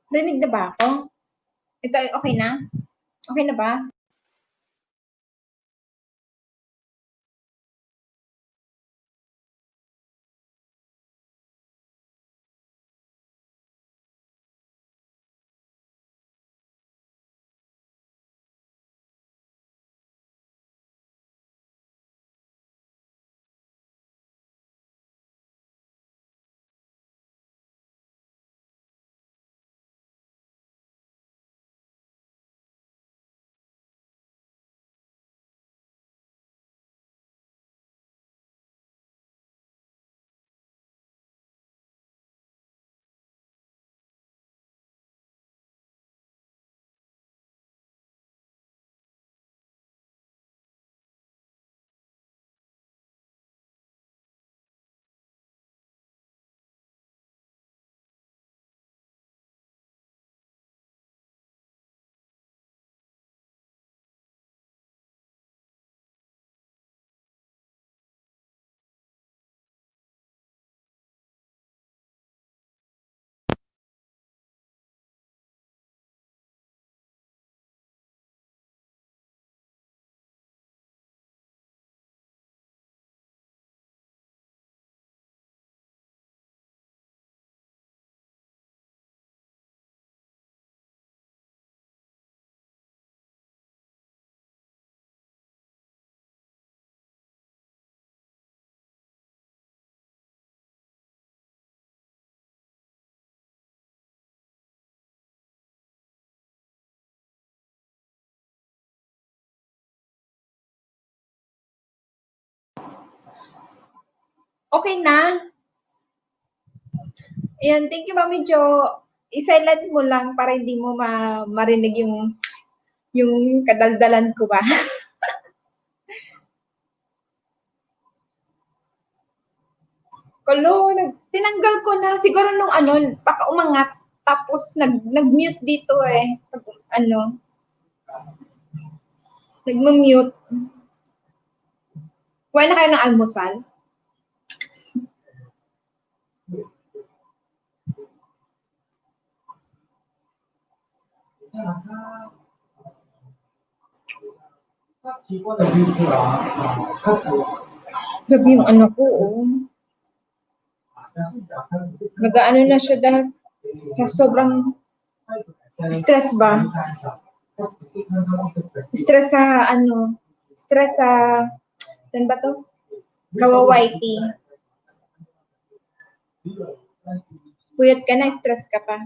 Rinig na ba ako? Ito, okay na? Okay na ba? Okay na? Ayan, thank you, Mami Jo. I-silent mo lang para hindi mo marinig yung kadaldalan ko ba. Kalo, tinanggal ko na. Siguro nung baka umangat. Tapos nag-mute dito eh. Pag, nag-mute. Kuha na kayo ng almusal? Gabi yung anak ko, oh. Nag-ano na siya dahil sa sobrang stress ba? Stress sa stress sa, saan ba to? Kawawaiti. Puyat ka na, stress ka pa.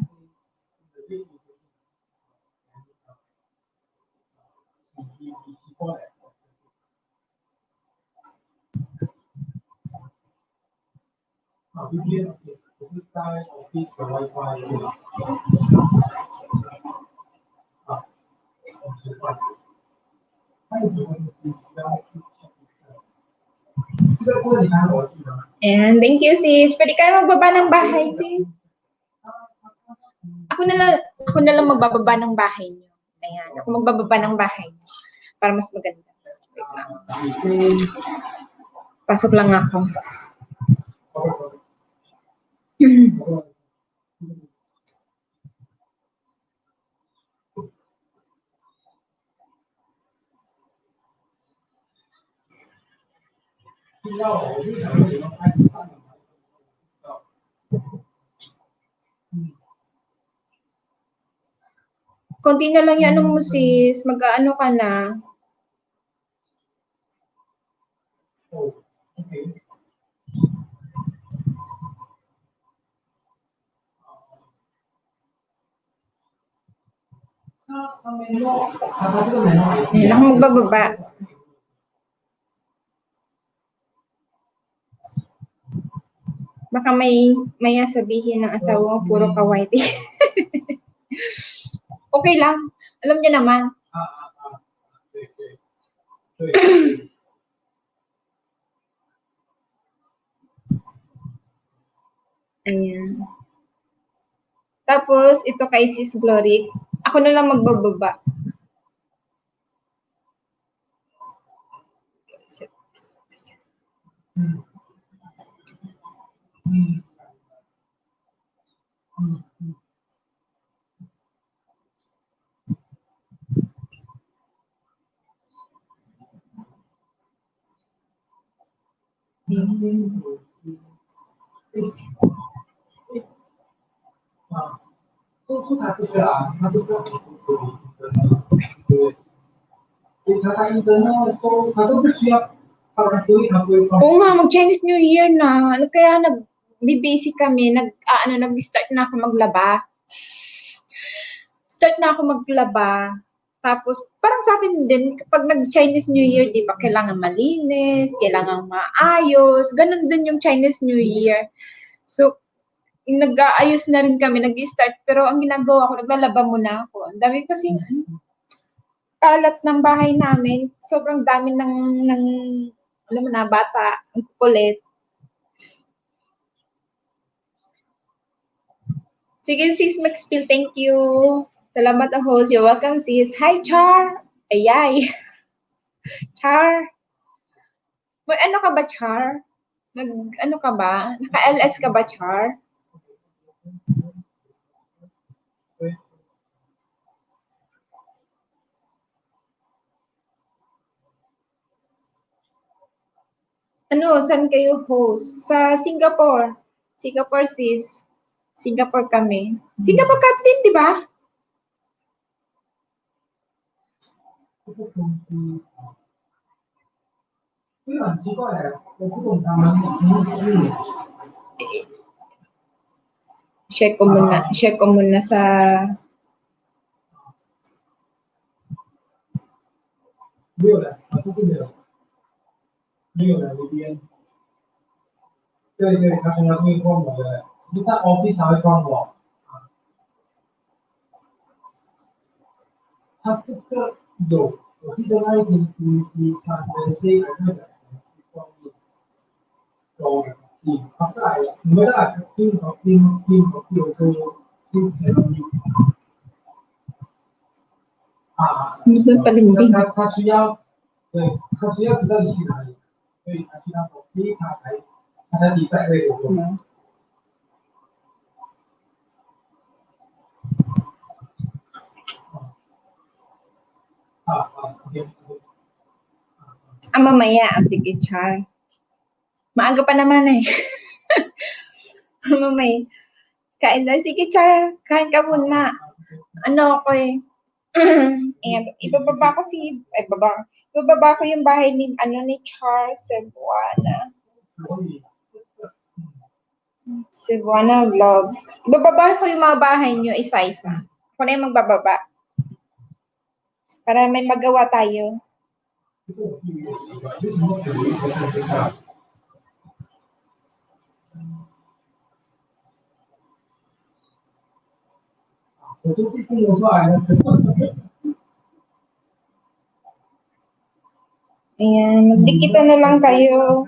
And thank you, sis. Pwede ka magbaba ng bahay, sis. Ako na lang magbababa ng bahay niyo. Ayan, ako magbababa ng bahay para mas maganda. Wait lang. Pasok lang ako. Konti na lang yan mo, sis. Mag-ano ka na. Ayan, ako magbababa. Baka may sabihin ng asawa mo, puro kawaiti. Okay lang. Alam niya naman. Ayan. Tapos, ito kay Sis Glory. Ako na lang magbababa. 他这个啊，他这个对，他internet so他不需要parang他不会 Oo nga, mag-Chinese New Year na. Ano kaya nag-busy kami, nag-start na ako maglaba. Start na ako maglaba. Tapos, parang sa atin din, kapag nag-Chinese New Year, di ba, kailangan malinis, kailangan maayos. Ganon din yung Chinese New Year. So, yung nag-aayos na rin kami, nag-start. Pero ang ginagawa ko, naglalaba muna ako. Ang dami kasi kalat ng bahay namin. Sobrang dami ng alam mo na, bata. Ang kukulit. Sige, sis Maxfield, thank you. Salamat ang host. You're welcome, sis. Hi, Char. Ayay. Char. May ano ka ba, Char? Ano ka ba? Naka-LS ka ba, Char? Ano, saan kayo host? Sa Singapore. Singapore, sis. Singapore kami. Singapore ka din, di ba? Share ko muna sa他从来不会帮我的，就在 office 才会帮我。他这个有，我记得那一天是他们这个那个方面有他在，你们在听和有都听起来他需要，对，他需要知道你去哪里，所以他去到手机，他才decide会有用。mamaya. Sige, Char. Maaga pa naman eh. Mamaya. Kain na. Sige, Char. Kain ka muna. Ano ako eh. Ibababa ko yung bahay ni Char Cebuana. Cebuana vlog. Ibababa ko yung mga bahay nyo isa-isa. Ako na yung magbababa. Para may magawa tayo. Ayan, magdikita na lang kayo.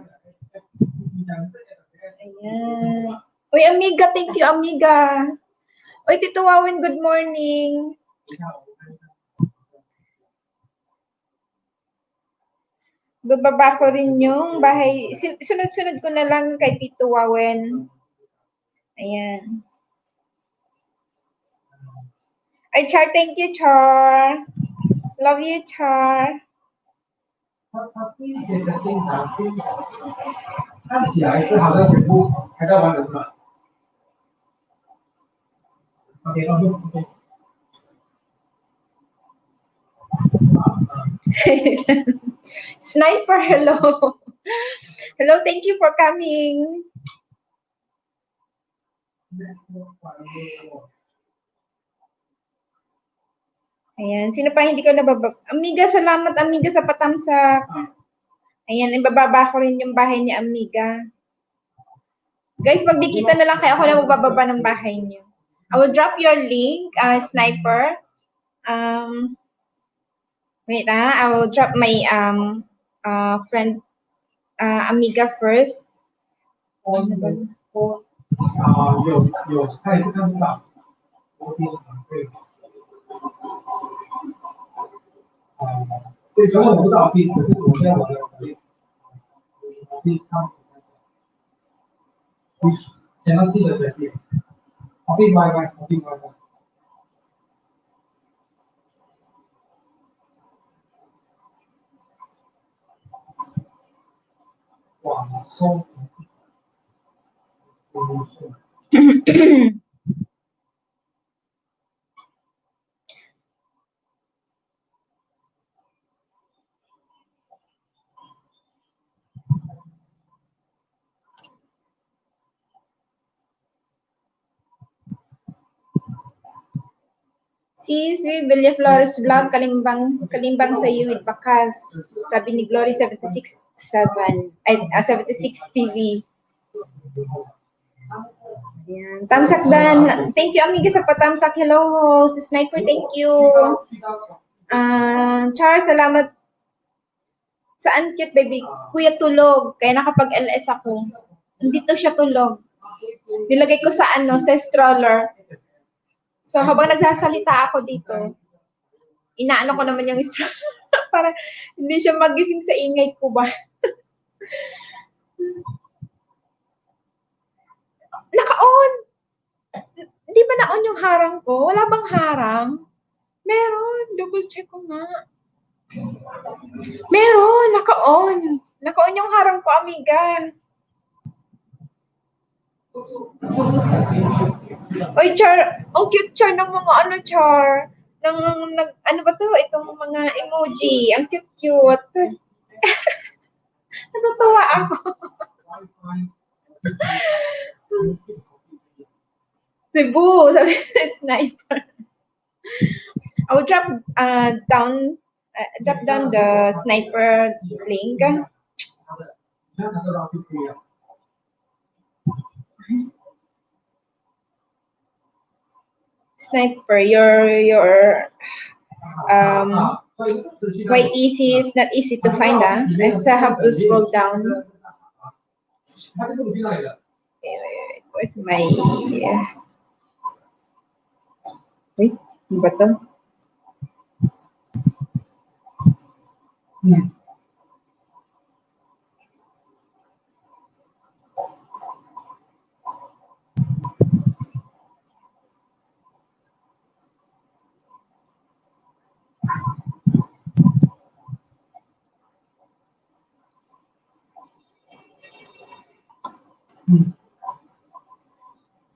Ayan. Uy, Amiga, thank you, Amiga. Uy, Tito Wawin, good morning. Bababa ko rin yung bahay. Sunod-sunod ko na lang kay Tito Wawin. Ayan. Ay, Char, thank you, Char. Love you, Char. 他第一节的进场是看起来是好像全部开到完了是吧 ？OK OK OK。Sniper, hello. Hello, thank you for coming. Ayan, sino pa hindi ko nababag? Amiga, salamat Amiga sa patamsak. Ayan, ibababa ko rin yung bahay ni Amiga. Guys, magdikita na lang kayo, ako na magbababa ng bahay niyo. I will drop your link, Sniper. Wait, I will drop my friend Amiga first. 有，他也是看不到。对。对，虽然我不知道，可是我现在我的可以看。cannot see the battery. Office Wi-Fi. Wow. 松。Sis, we Villa Flores vlog, kalimbang sa iyo with Bakas. Sabi ni Glory 76.7, 76 TV. Ayan. Tamsak Dan. Thank you, amiga, sa patamsak. Hello, si Sniper, thank you. Char, salamat. Saan cute, baby? Kuya tulog. Kaya nakapag-LS ako. Dito siya tulog. Nilagay ko sa sa stroller. So, habang nagsasalita ako dito, inaano ko naman yung stroller para hindi siya magising sa ingay ko ba. Naka-on! Di ba na-on yung harang ko? Wala bang harang? Meron. Double check ko nga. Meron. Naka-on. Naka-on yung harang ko, amiga. Oy, Char. Ang cute, Char, ng mga Char. Ano ba to? Itong mga emoji. Ang cute-cute. Natutuwa ako. Cebu, sabi na Sniper. I will drop down the Sniper link. Sniper, your white easy is not easy to find. I still have to scroll down. Wait, where's my wait, ano ba to?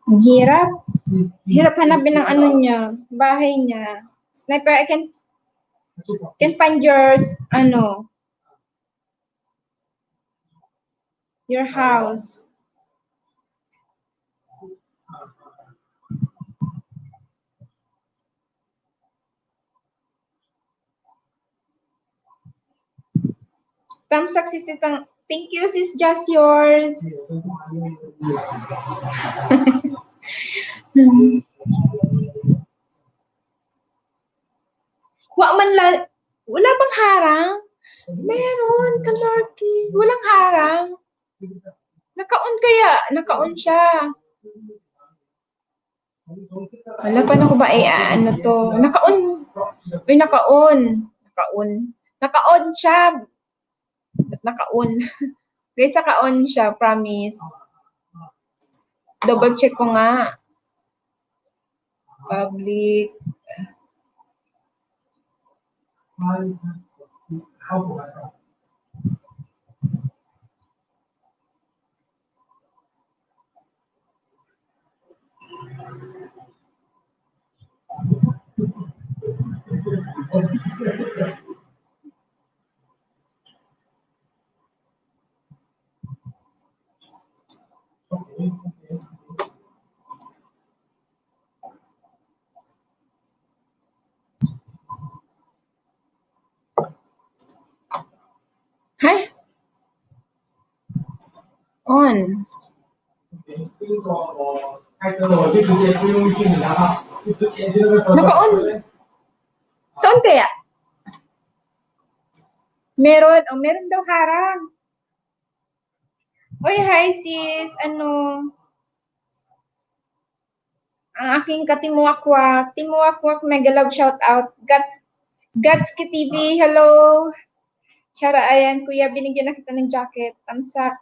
Ang hirap. Hirap hanapin ng ano niya, bahay niya. Sniper, I can find yours, your house. Tamsak sis itang, thank you sis, just yours. Wala bang harang? Meron, Kalarky. Walang harang. Naka-on kaya. Naka-on siya. Wala pa na ko ba ano to? Naka-on. Uy, naka-on. Naka-on. Naka-on siya. Naka-on. Guys, naka-on siya. Promise. Double check ko nga. Public. Hi. On. Naka-on. Saan kaya? Meron. Oh, meron daw harang. Uy, hi sis. Ang aking katimuakwak. Timuakwak, mega love shout out. Gatski TV, hello. Shara, ayan, kuya, binigyan na kita ng jacket. Tamsak.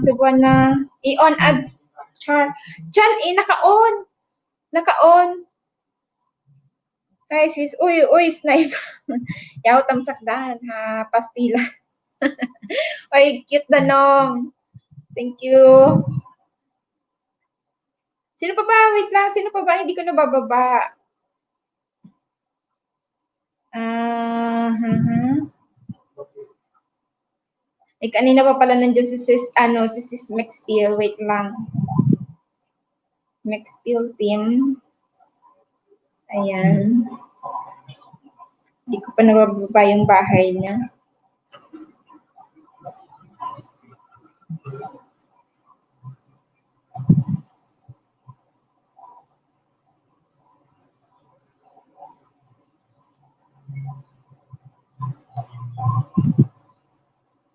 Subuan na. I-on ads. Char. Chan, naka-on. Naka-on. Hi sis. Uy, sniper. Yaw, tamsak dahan, ha. Pastila. Oy, cute Danong. Thank you. Sino pa ba? Wait lang. Sino pa ba? Hindi ko nabababa. Eh, kanina pa pala nandiyan si Sis Maxfield. Wait lang. Maxfield team. Ayan. Hindi ko pa nabababa yung bahay niya.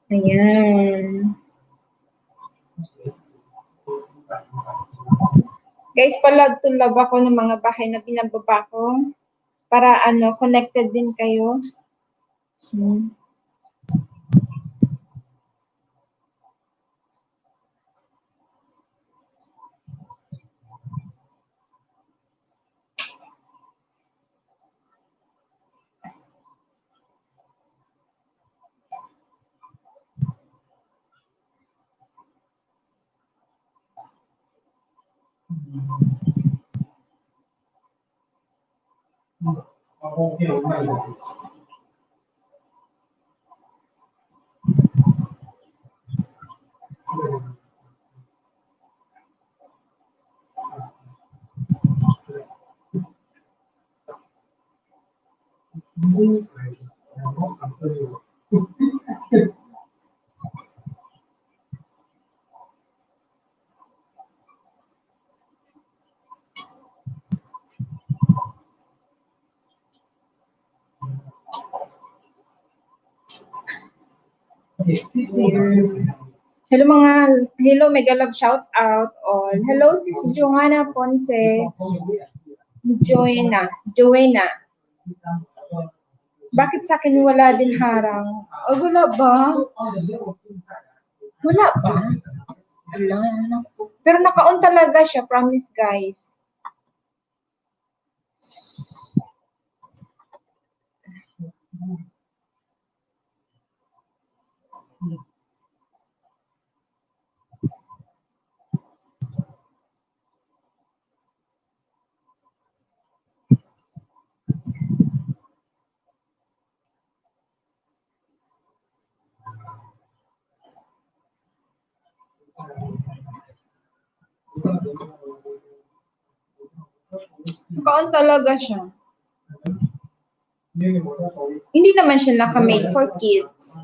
Ayan. Guys, palag to love ako ng mga bahay na binababa ko para connected din kayo. Hello mega love shout out all. Hello sis Joanna Ponce. Joanna. Bakit sa akin wala din harang? Wala ba? Wala ba? Pero naka-on talaga siya, promise guys. Naka-on talaga siya. Hindi naman siya naka-made for kids.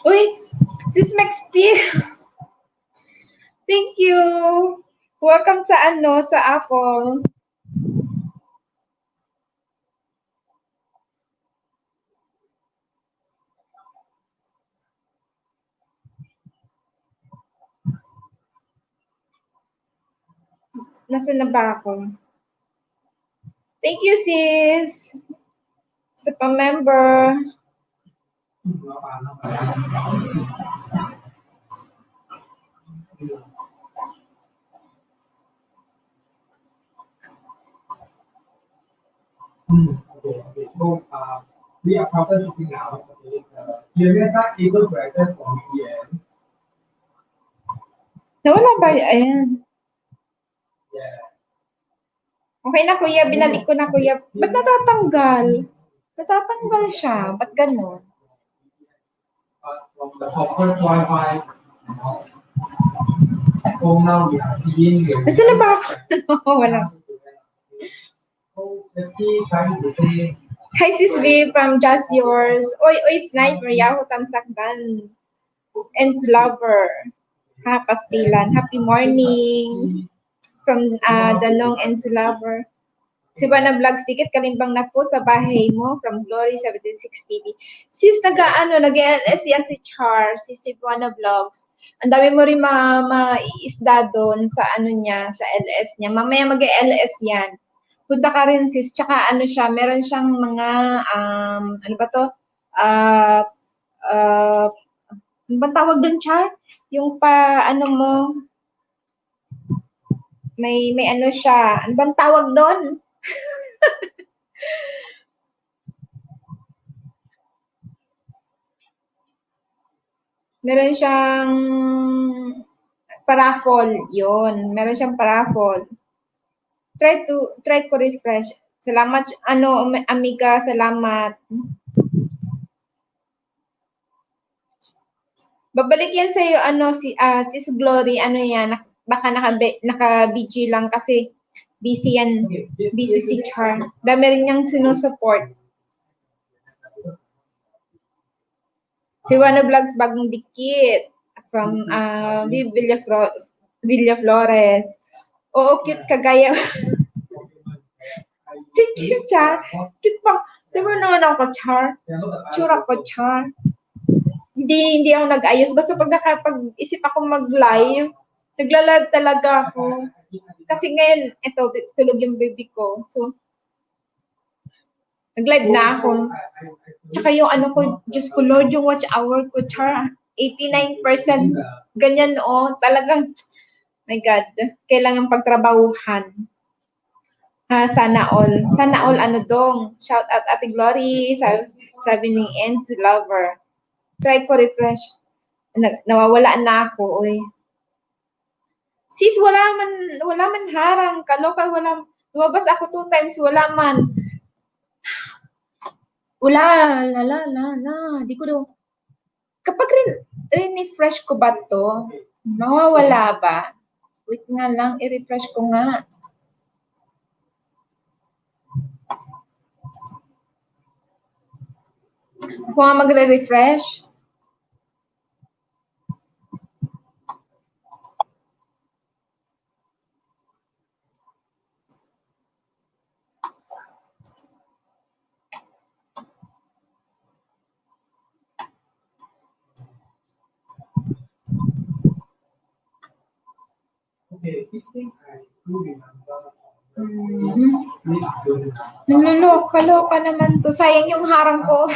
Uy, sis Maxfield. Thank you. Welcome sa Apple. Nasaan na ba ako? Thank you, sis. Sa pa-member. We are probably looking out. Curious are able to access from VPN. Nawala ba? Ayan. Yeah. Okay na kuya, binalik ko na kuya. Ba't natatanggal? Natatanggal siya. Ba't ganun? From the corporate Wi-Fi. So now we are seeing. Nasaan na ba ako? Wala. So the key trying to say. Hi sis V from Just Yours. Oy, sniper. Yahoo Tamsakdan. Ends lover. Ha, pastilan. Happy morning. From Danong Ends lover. Si Bana Vlogs, dikit kalimbang na po sa bahay mo from Glory 76 TV. Sis, nag-LS yan si Char, si Bana Vlogs. Ang dami mo rin ma-isda doon sa niya, sa LS niya. Mamaya mag-LS yan. Punta ka rin sis, tsaka ano siya, meron siyang mga, ano ba 'to, ah, ah, ano bang tawag dun, Char? Yung pa-ano mo, may ano siya, ano bang tawag dun? Meron siyang paraffol, yun. Meron siyang paraffol. Try ko refresh. Salamat, ano, amiga, salamat. Babalik yan sa'yo, ano, sis Glory, ano yan, baka naka-BG lang kasi busy yan, busy si Char. Dami rin niyang sinusupport. Si Juana Vlogs bagong dikit from Villa Flores. Oo, cute kagaya. Thank you, Char. Cute pa. Di ba naman ako, Char? Tsura ko, Char. Hindi ako nag-ayos. Basta pag-isip ako mag-live, nagla-live talaga ako. Kasi ngayon, ito, tulog yung baby ko. So, nag-live na ako. Tsaka yung ano ko, Diyos ko Lord, yung watch hour ko, Char, 89%. Ganyan, oh. Talagang, my God, kailangan pagtrabahuhan. Sana all. Sana all, ano dong. Shout out Ate Glory, sabi ni Ends Lover. Try ko refresh. Nawawala na ako, uy. Sis, wala man harang. Kaloka, lumabas ako 2 times, wala man. Di ko do. Kapag refresh ko ba to, mawawala ba? Wait nga lang, i-refresh ko nga. Ako nga magre-refresh. Okay, this thing I do remember. Naluloko naman to. Sayang yung harang ko.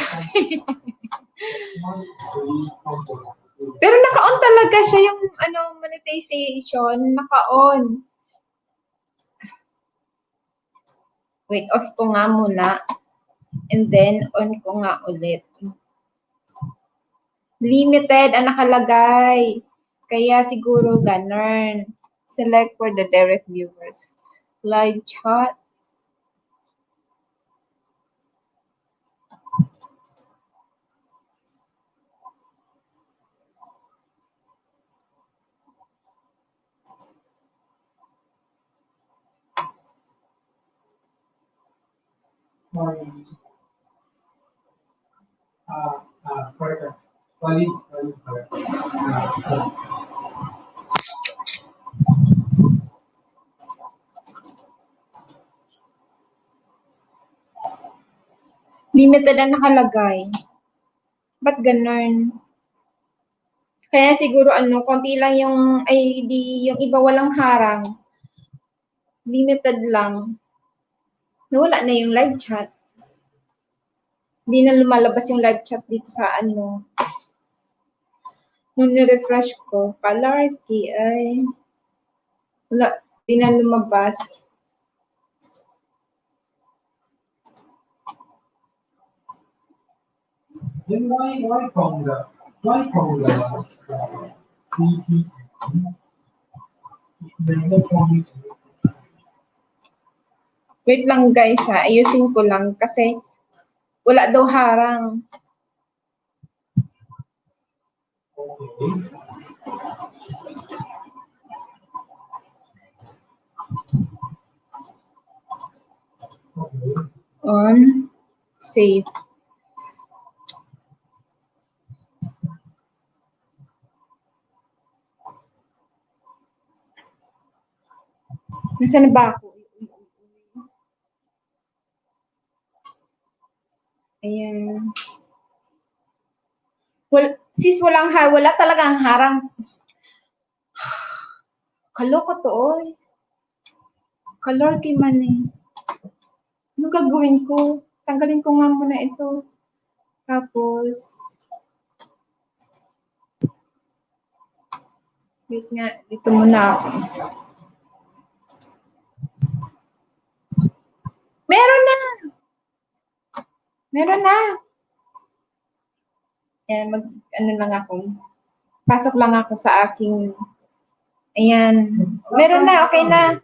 Pero naka-on talaga siya yung ano monetization. Naka-on. Wait, off ko nga muna. And then, on ko nga ulit. Limited ang nakalagay. Kaya siguro ganun. Select for the direct viewers. Live chat. Correct. Valid. Limited ang nakalagay. Ba't ganun? Kaya siguro ano, konti lang yung, yung iba walang harang. Limited lang. Nawala na yung live chat. Hindi na lumalabas yung live chat dito sa ano. Nung ni-refresh ko, Palarky ay wala, hindi na lumabas. Then why from the Wait lang guys ha, ayusin ko lang kasi wala daw harang. On, save. Nasaan na ba ako? Ayan. Sis, wala talagang harang. Kaloko to, oy. Kalorky man eh. Ano gagawin ko? Tanggalin ko nga muna ito. Tapos, wait nga, dito muna ako. Meron na! Meron na! Ayan, ano lang ako. Pasok lang ako sa aking, ayan. Meron na, okay na.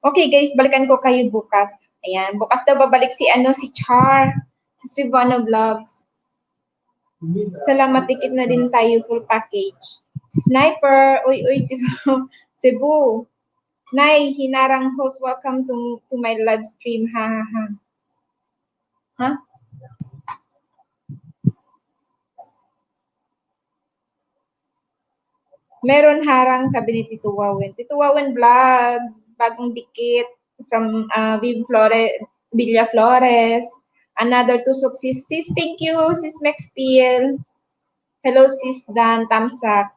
Okay guys, balikan ko kayo bukas. Ayan, bukas daw babalik si Char sa Cebuano Vlogs. Salamat, tikit na din tayo full package. Sniper, uy, Cebu. Cebu. Nay, hinarang host, welcome to my live stream. Ha ha ha. Ha? Meron harang, sabi ni Tito Wawen. Tito Wawen vlog, bagong dikit from Villa Flores. Another tusok sis. Sis, thank you. Sis Maxpiel. Hello, sis Dan Tamsak.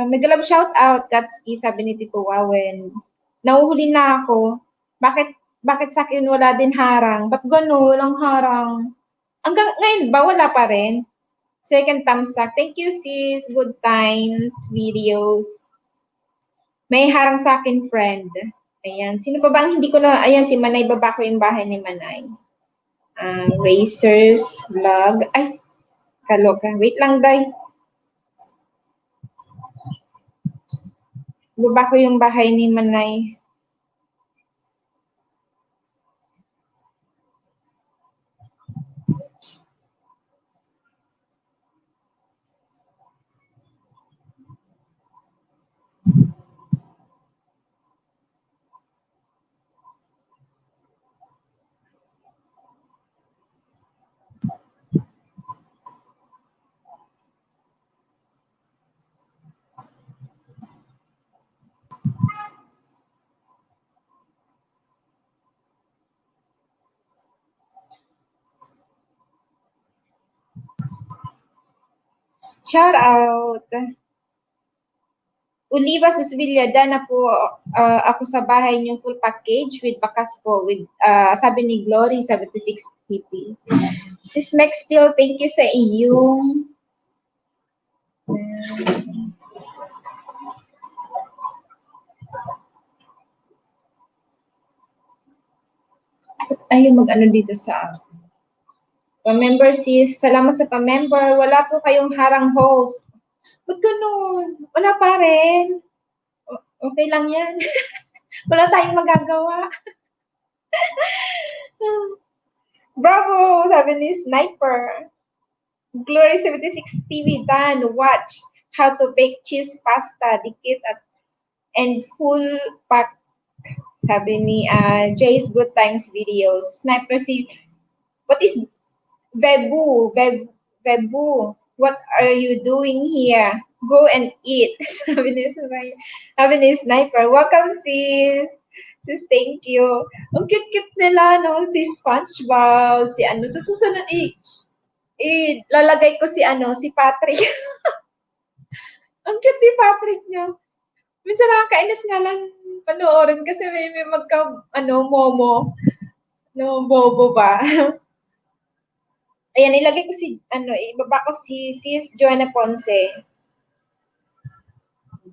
Megalab shout out, Katski, sabi ni Tito Wawen. Nauhuli na ako. Bakit sa akin wala din harang? Ba't gano'n? Walang harang. Hanggang ngayon ba? Wala pa rin? Second tamsak. Thank you, sis. Good times, videos. May harang sa akin, friend. Ayan. Sino pa ba ang hindi ko na... Ayan, si Manay. Baba ko yung bahay ni Manay. Racers vlog. Ay, kaloka. Wait lang, day. Baba ko yung bahay ni Manay. Shout out. Oliva Susvilla, dana po ako sa bahay niyo full package with bakas po with sabi ni Glory 76 TP. Sis Maxfield, thank you sa iyong ayaw mag-ano dito sa pa-member sis. Salamat sa pa-member. Wala po kayong harang host. Ba't ganun? Wala pa rin. Okay lang yan. Wala tayong magagawa. Bravo! Sabi ni Sniper. Glory 76 TV, Dan, watch how to bake cheese pasta, dikit and full pack. Sabi ni Jay's Good Times Videos. Sniper si, what is Vebu? Vebu, what are you doing here? Go and eat. Sabi ni Sniper. Welcome, sis. Sis, thank you. Ang cute-cute nila, no? Si SpongeBob, si sa susunod, lalagay ko si Patrick. Ang cute ni Patrick niyo. Minsan nakakainis nga lang panoorin kasi may momo. No, bobo ba? Ayan, ilagay ko ibaba ko si Sis Joanna Ponce.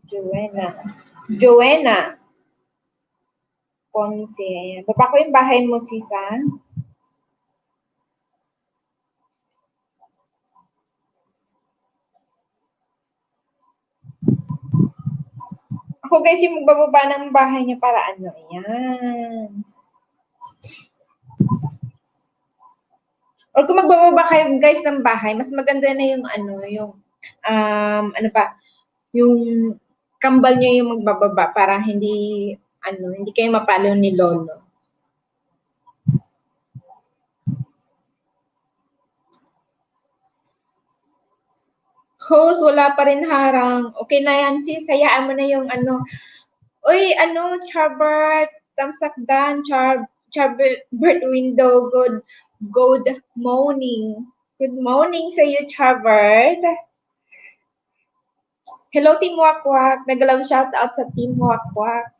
Joanna Ponce. Ayan. Baba ko yung bahay mo, sis, ha? Ako guys, yung magbababa ng bahay niya para ayan. Or kung magbababa kayo guys ng bahay, mas maganda na yung yung kambal niyo yung magbababa para hindi kayo mapalo ni Lolo. Host, wala pa rin harang. Okay na yan, sis. Hayaan mo na yung Uy, Charbert, Tamsakdan, Charbert window, good morning. Good morning sa iyo, Charbert. Hello, Team Wakwak. Nag-love shoutout sa Team Wakwak.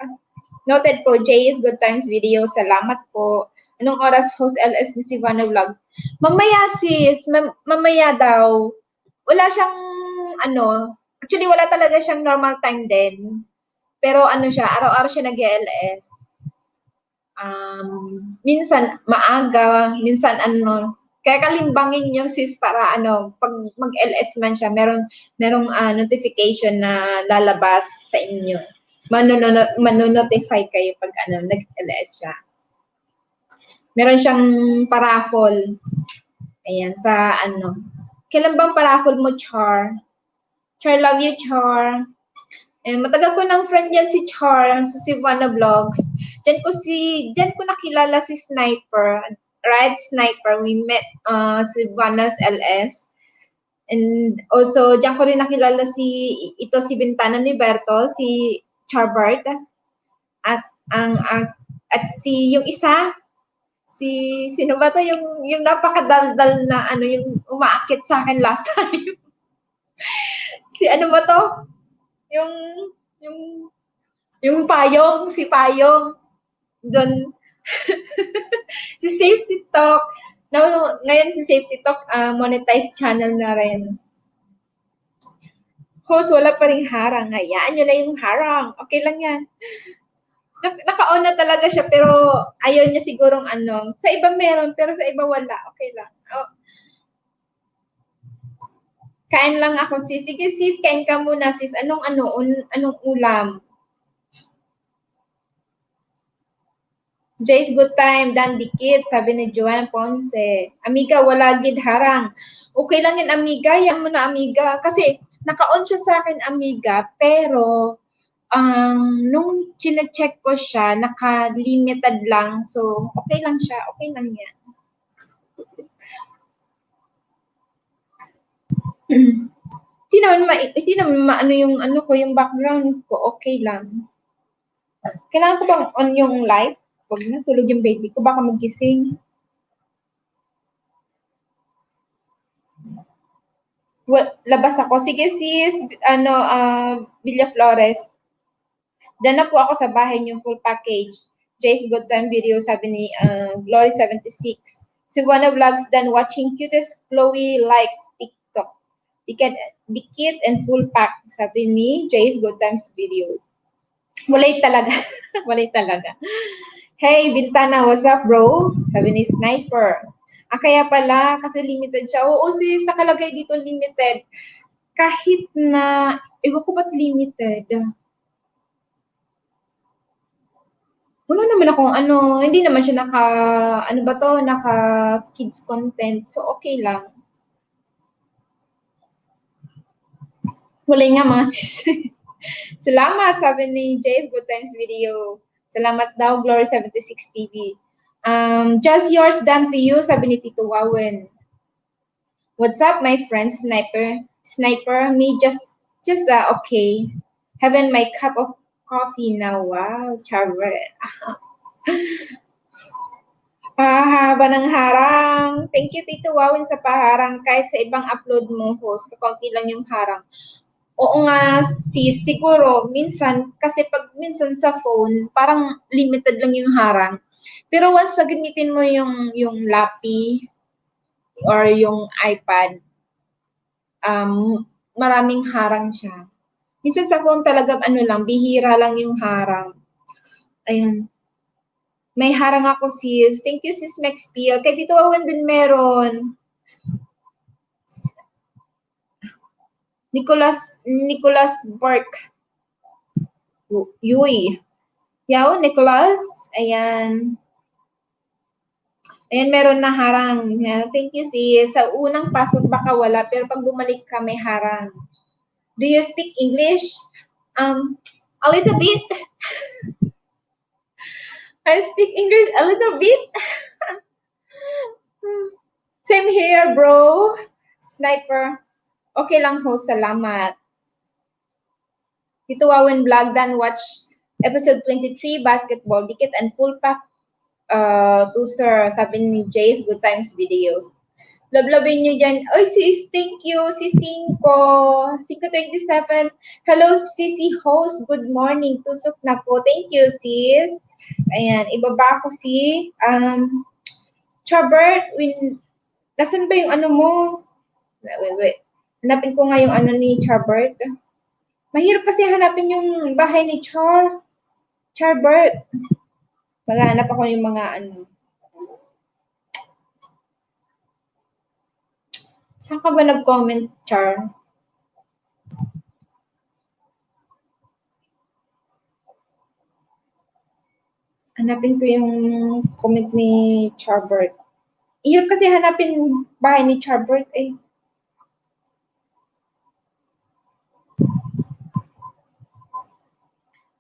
Noted po, Jay is Good Times video. Salamat po. Anong oras host LS ni Sivana Vlogs? Mamaya sis, mamaya daw. Wala siyang actually wala talaga siyang normal time din. Pero ano siya, araw-araw siya nag-LS. Minsan maaga, minsan kaya kalimbangin niyo sis para pag mag-LS man siya, merong notification na lalabas sa inyo. Manonotify kayo pag nag-LS siya. Meron siyang paraffol. Ayan, sa Kailan bang paraffol mo, Char? Char, love you, Char. And matagal ko ng friend yan si Char sa Sivana Vlogs. Diyan ko nakilala si Sniper. Right, Sniper. We met Sivana's LS. And also, diyan ko rin nakilala si Bintana ni Berto, si Charbart. At yung isa, sino ba to? Yung napakadaldal na yung umaakit sa akin last time. Si ano ba to? Yung Payong, si Payong. Doon. Si Safety Talk. Ngayon si Safety Talk, monetized channel na rin. Host, wala pa ring harang. Hayaan nyo na yung harang. Okay lang yan. Naka-on na talaga siya, pero ayaw niya sigurong Sa iba meron, pero sa iba wala. Okay lang. Oh. Kain lang ako, sis. Sige, sis, kain ka muna, sis. Anong ulam? Jay's Good Time, Dan Dikit, sabi ni Joanne Ponce. Amiga, wala gid harang. Okay lang yun, amiga. Yan mo na, amiga. Kasi, naka-on siya sa akin, amiga. Pero, nung chine-check ko siya, naka-limited lang. So, okay lang siya. Okay lang yan. Hindi naman maano yung yung background ko. Okay lang. Kailangan ko bang on yung light? Huwag na, tulog yung baby ko. Baka magising. Labas ako. Sige sis, Villa Flores. Diyan na po ako sa bahay yung full package. Jay's Good Time video, sabi ni Glory76. Sivana Vlogs done watching cutest Chloe likes TikTok. Dikit and full pack, sabi ni Jay's Good Times videos. Walay talaga. Walay talaga. Hey, Bintana, what's up, bro? Sabi ni Sniper. Kaya pala, kasi limited siya. Oo, sis, nakalagay dito limited. Kahit na, ewan ko ba't limited? Wala naman akong hindi naman siya naka kids content. So, okay lang. Wala nga mga sis. Salamat, sabi ni Jay's Good Times video. Salamat daw, Glory76 TV. Just yours done to you, sabi ni Tito Wawen. What's up, my friend, Sniper? Sniper, me just okay. Having my cup of coffee now. Wow, Charver. Haba ng harang. Thank you, Tito Wawen, sa paharang. Kahit sa ibang upload mo, host, kakunti lang yung harang. Oo nga, sis, siguro, minsan, kasi pag minsan sa phone, parang limited lang yung harang. Pero once na gamitin mo yung Lappy or yung iPad, maraming harang siya. Minsan sa phone talaga, bihira lang yung harang. Ayan. May harang ako, sis. Thank you, sis Max Pia. Kay Tito Owen din meron. Nicholas Burke. Yui. Yao, Nicholas. Ayan. Ayan, meron na harang. Thank you, sis. Sa unang pasok baka wala, pero pag bumalik ka, may harang. Do you speak English? A little bit. I speak English a little bit. Same here, bro. Sniper. Okay lang, host. Salamat. Tito Wawen Vlog, dan watch episode 23, basketball, dikit and full pack to sir, sabi ni Jay's Good Times videos. Lablabin nyo dyan. Oy, sis, thank you. Si Cinco. 5:27. Hello, sisi host. Good morning. Tusok na po. Thank you, sis. Ayan, ibaba ko si Chabert. Nasaan ba yung ano mo? Wait. Hanapin ko nga yung ano ni Charbert. Mahirap kasi hanapin yung bahay ni Charbert. Maghanap ako yung mga ano. Saan ka ba nag-comment, Char? Hanapin ko yung comment ni Charbert. Hirap kasi hanapin bahay ni Charbert eh.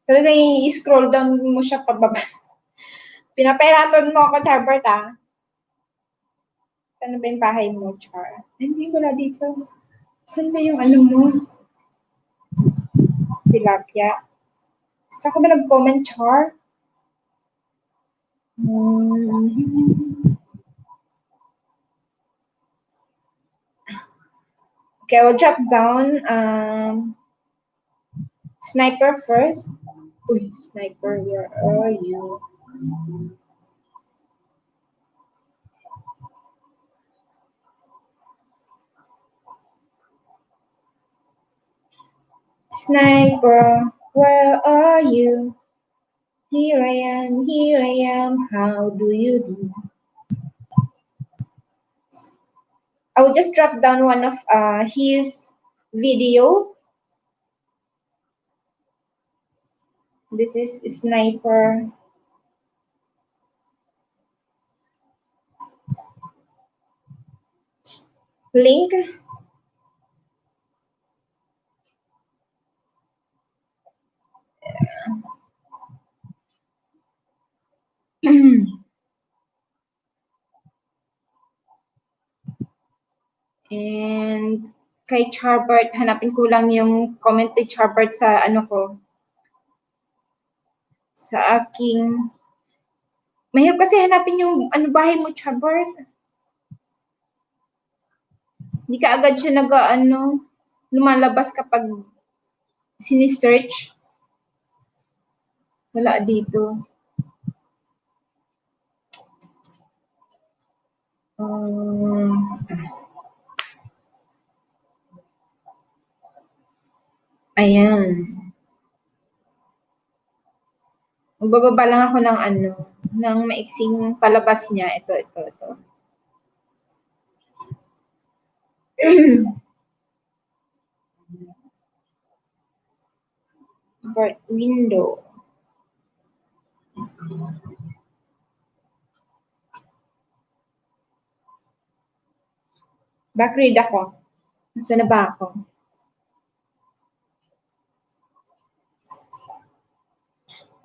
Talaga i-scroll down mo siya pababa. Pinapahirapan mo ako, Charbert ah. Saan ba yung bahay mo, Char? Hindi, wala dito. Saan ba yung ano mo? Tilapia. Saan ka ba nag-comment, Char? Okay, I'll drop down Sniper first. Uy, Sniper, where are you? Sniper, where are you? Here I am, how do you do? I will just drop down one of his video. This is Sniper. Link. And kay Charbert, hanapin ko lang yung comment ni Charbert sa ano ko. Sa aking... Mahirap kasi hanapin yung ano bahay mo, Charbert. Hindi ka agad siya lumalabas kapag sinisearch. Wala dito. Ayan. Magbababa lang ako ng ng maiksing palabas niya. Ito. Birth window. Backread ako. Nasaan na ba ako?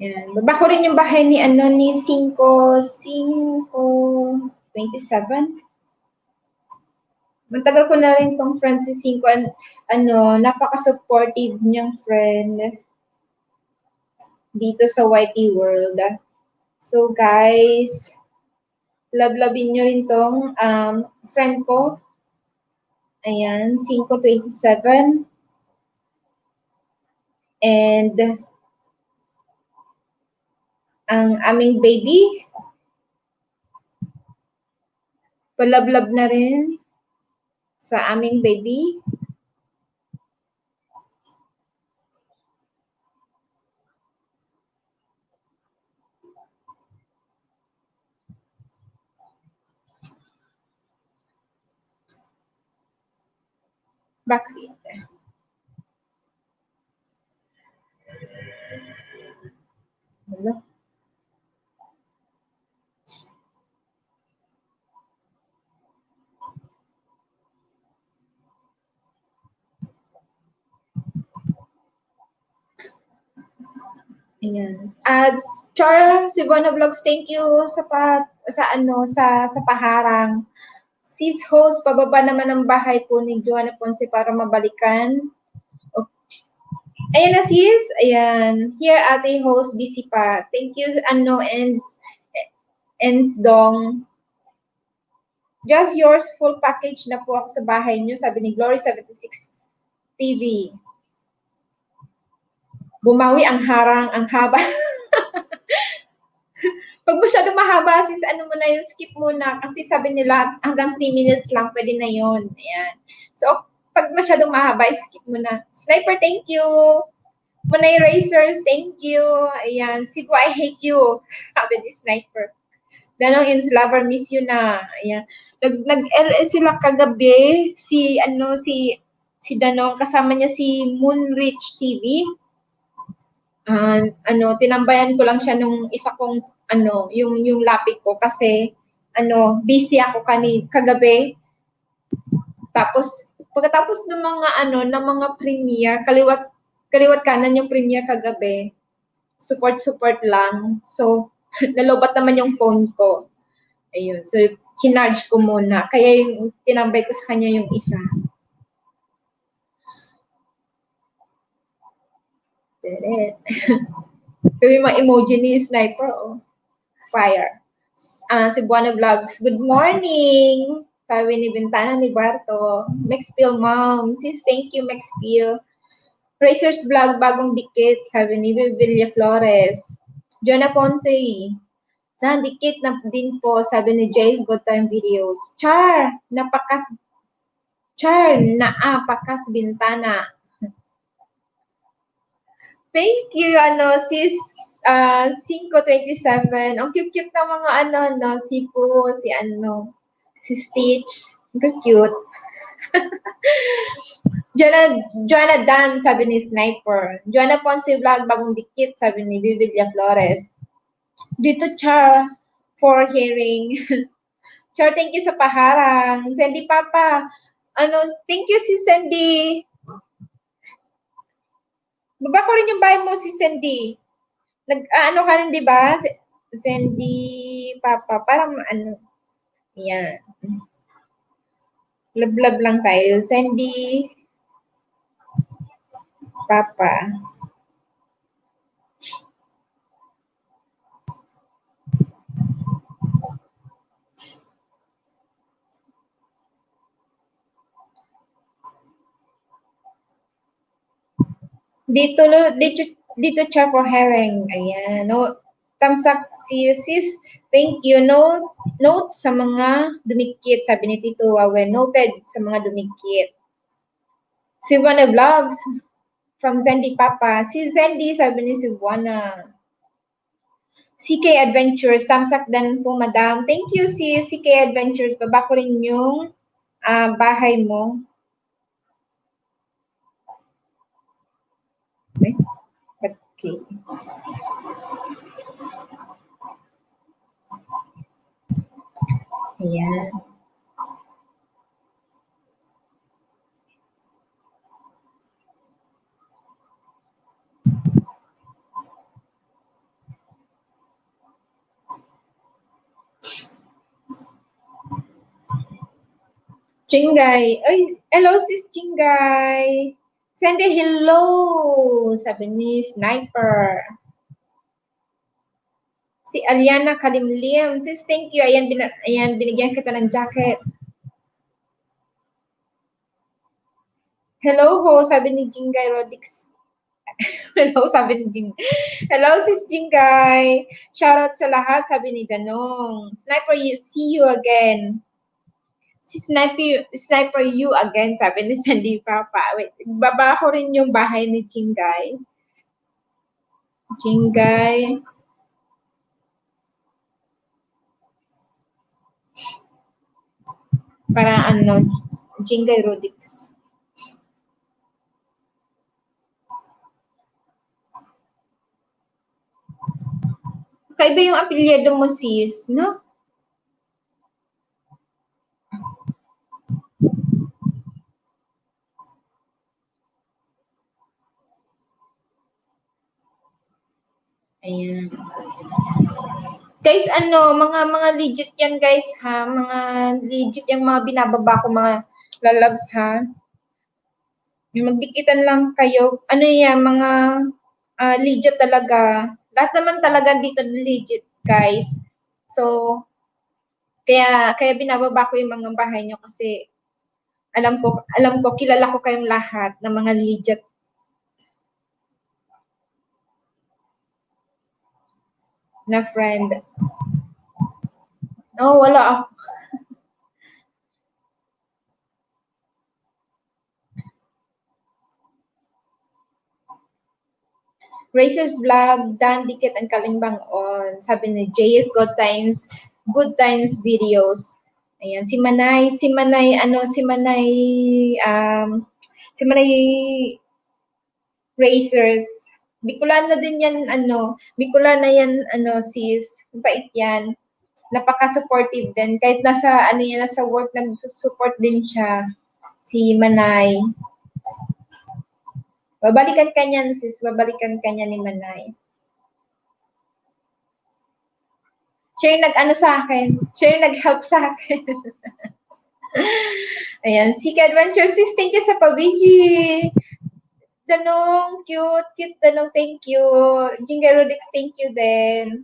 Yan. Baba ko rin yung bahay ni 5:27. Matagal ko na rin tong friend si 5 napaka-supportive niyang friend dito sa YT World. So guys, love-lovin nyo rin tong friend ko. Ayan, 5:27. And ang aming baby, palab-lab na rin sa aming baby. Bakit? Hello? Ayan. At Char, si Bona Vlogs, thank you sa paharang. Sis host, pababa naman ang bahay po ni Joanna Ponce para mabalikan. Okay. Ayan na sis. Ayan. Here ate host, busy pa. Thank you, Ends Dong. Just yours, full package na po ako sa bahay niyo, sabi ni Glory76 TV. Bumawi ang harang, ang haba. Pag masyado mahaba, sis, ano mo na yun, skip mo na. Kasi sabi nila, hanggang 3 minutes lang, pwede na yun. Ayan. So, pag masyadong mahaba, skip mo na. Sniper, thank you. Munay Racers, thank you. Ayan. Cebu, I hate you. Sabi ni Sniper. Danong ins lover, miss you na. Ayan. Nag-LS sila kagabi. Si Danong, kasama niya si Moonrich TV. Tinambayan ko lang siya nung isa kong yung lapik ko kasi busy ako kagabi. Tapos pagkatapos ng mga premiere, kaliwat kanan yung premiere kagabi. Support lang. So nalobat naman yung phone ko. Ayun. So kinarge ko muna. Kaya yung tinambay ko sa kanya yung isa. Sabi mga emoji ni Sniper, oh. Fire. Cebuana Vlogs, good morning! Sabi ni Bintana ni Barto. Maxfield Mom. Sis, thank you, Maxfield. Racers Vlog, bagong dikit. Sabi ni Villa Flores. Jonah Ponce. Saan dikit na din po, sabi ni Jay's Good Time Videos. Napakas Bintana. Thank you, sis 527. Ang cute-cute na mga si Po, si Stitch. Ang cute. Joanna Dan, sabi ni Sniper. Joanna Ponce Vlog, bagong dikit, sabi ni Vivilla Flores. Dito, Char, for hearing. Char, thank you sa paharang. Sandy Papa, thank you si Sandy. Baba ko rin yung bahay mo si Sandy. Ka rin, di ba? Sandy Papa, parang yan. Love lang tayo. Sandy Papa. Dito siya for herring. Ayan. No, thumbs up sis. Thank you. Note sa mga dumikit. Sabi ni Tito Wawen. Noted sa mga dumikit. Cebuana Vlogs from Zendy Papa. Si Zendy, sabi ni Cebuana. CK Adventures. Thumbs up din po, madam. Thank you, sis. CK Adventures. Baba ko rin yung bahay mo. Okay. Ayan. Jingay. Ay, hello sis Jingay. Send a hello, sabi ni Sniper. Si Aliana Kalimlim. Sis, thank you. Ayan, binigyan kita ng jacket. Hello ho, sabi ni Jingay Rodix. Hello, sabi ni Jingay. Hello, sis Jingay. Shoutout sa lahat, sabi ni Danong. Sniper, see you again. Si Sniper you again, sabi ni Sandy Papa. Wait, baba ko rin yung bahay ni Jingay. Jingay. Para Jingay Rodix. Kaiba yung apelyado mo, sis, no? Ayan. Guys, mga legit yan, guys, ha? Mga legit yung mga binababa ko, mga lalabs, ha? Yung magdikitan lang kayo. Yan, mga legit talaga. Lahat naman talaga dito legit, guys. So, Kaya binababa ko yung mga bahay nyo kasi alam ko, kilala ko kayong lahat ng mga legit na friend. No, wala ako. Racers Vlog, Dan Dikit and Kalimbang on. Sabi ni JS Good Times Videos. Ayan, si Manay, si Manay Racers. Bicolana din yan, Bicolana yan, sis. Bait yan. Napaka-supportive din. Kahit nasa work, nag-support din siya. Si Manay. Babalikan ka niyan, sis. Babalikan ka niya ni Manay. Siya yung nag-ano sa akin. Siya yung nag-help sa akin. Ayan. Sika Adventure, sis. Thank you sa pabiji. Danong, cute Danong, thank you. Jingarudix, thank you din.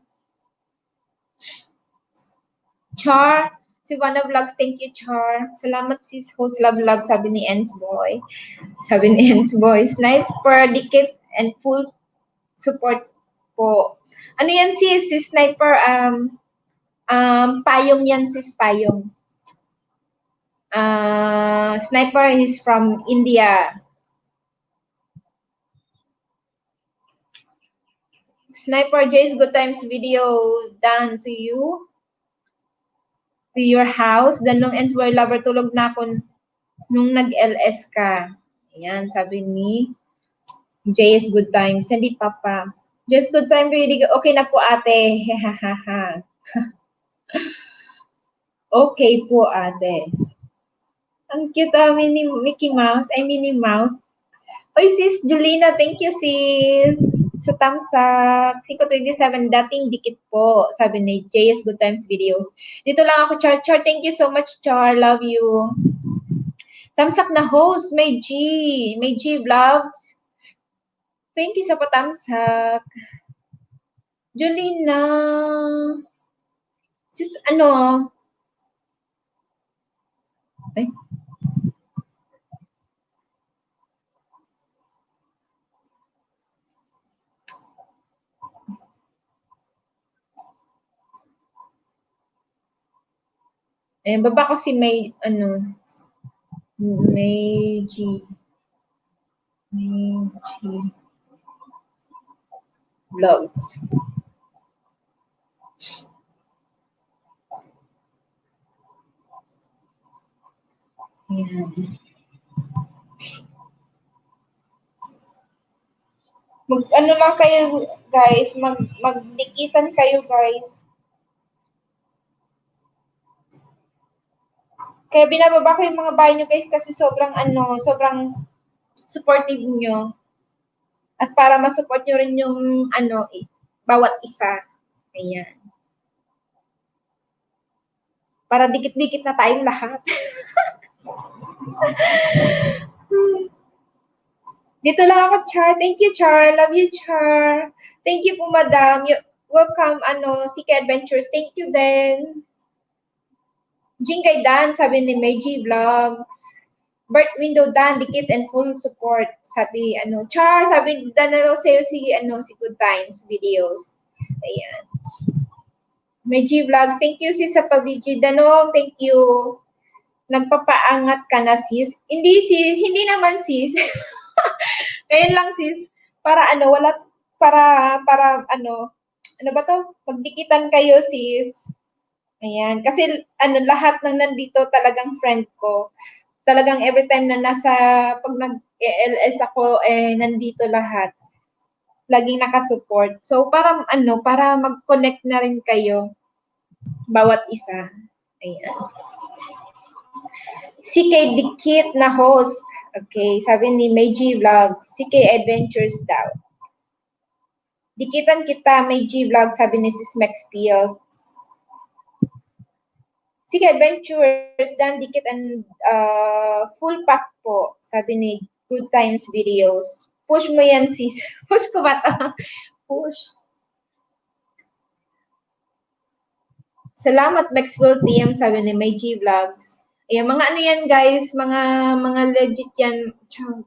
Char, si Wana Vlogs, thank you, Char. Salamat sis, host love, sabi ni Ens Boy. Sabi ni Ens Boy, Sniper, Dikit, and full support po. Ano yan sis? Si Sniper, payong yan sis, payong. Sniper is from India. Sniper Jay's Good Times video done to you. To your house. Dan nung Ens Boy Lover, tulog na ako nung nag-LS ka. Ayan, sabi ni JS Good Times. Hindi papa. JS Good Time, really okay na po ate. Hehahaha. Okay po ate. Ang cute mini Mickey Mouse. Ay, Minnie Mouse. Oy, sis Julina, thank you sis. Sa tamsak. 527, dating dikit po. Sabi ni JS Good Times Videos. Dito lang ako, Char. Char, thank you so much, Char. Love you. Tamsak na host, May G Vlogs. Thank you sa patamsak. Julina. Sis, Ay. Baba ko si May G Vlogs. Ayan. Lang kayo, guys. Magdikitan kayo, guys. Kaya binababa ko yung mga bahay nyo, guys, kasi sobrang supportive nyo. At para masupport nyo rin yung, bawat isa. Ayan. Para dikit-dikit na tayong lahat. Dito lang ako, Char. Thank you, Char. Love you, Char. Thank you po, madam. Welcome, Sika Adventures. Thank you din. Jingay Dan, sabi ni Meiji Vlogs. Birth window Dan, dikit and full support. Sabi, Char, sabi, Dan na sa'yo si Good Times Videos. Ayan. Meiji Vlogs, thank you sis sa pabiji. Danong, thank you. Nagpapaangat ka na sis. Hindi naman sis. Ngayon lang sis, para magdikitan kayo sis. Ayan, kasi lahat ng nandito talagang friend ko. Talagang every time na pag nag-ELS ako, nandito lahat. Laging nakasupport. So, para mag-connect na rin kayo, bawat isa. Ayan. CK Dikit na host. Okay, sabi ni Meiji Vlog, CK Adventures daw. Dikitan kita, Meiji Vlog, sabi ni Sis Maxfield. CK Adventures, Dan Dikit and full pack po, sabi ni Good Times Videos. Push mo yan, sis. Push ko ba ito? Push. Salamat Maxwell TM, sabi ni May G Vlogs. Ayan, mga ano yan guys, mga legit yan. Ciao.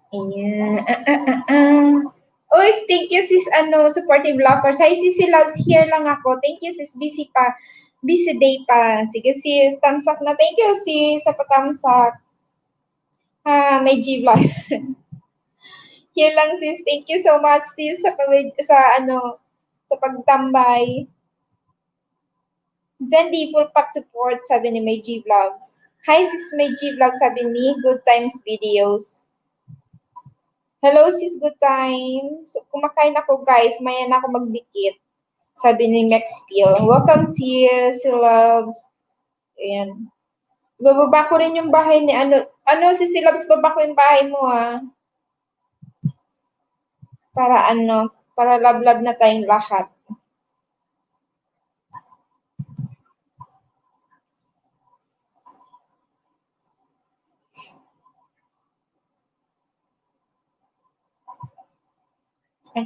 Ayan. Oy, thank you sis, supportive lovers. Hi sis, loves, here lang ako. Thank you sis, busy pa. Busy day pa. Sige sis, thumbs up na. Thank you sis, sa pa-thumbs up. May G-vlog. Here lang sis, thank you so much sis sa pagtambay. Zendi, full pack support, sabi ni May G Vlogs. Hi sis May G Vlogs, sabi ni Good Times Videos. Hello sis, good time. So, kumakain ako guys, maya na ako magdikit. Sabi ni Max Peel. Welcome sis, loves. Ayan. Bababa ko rin yung bahay ni sis loves, baba ko yung bahay mo para love-love na tayong lahat. Ay.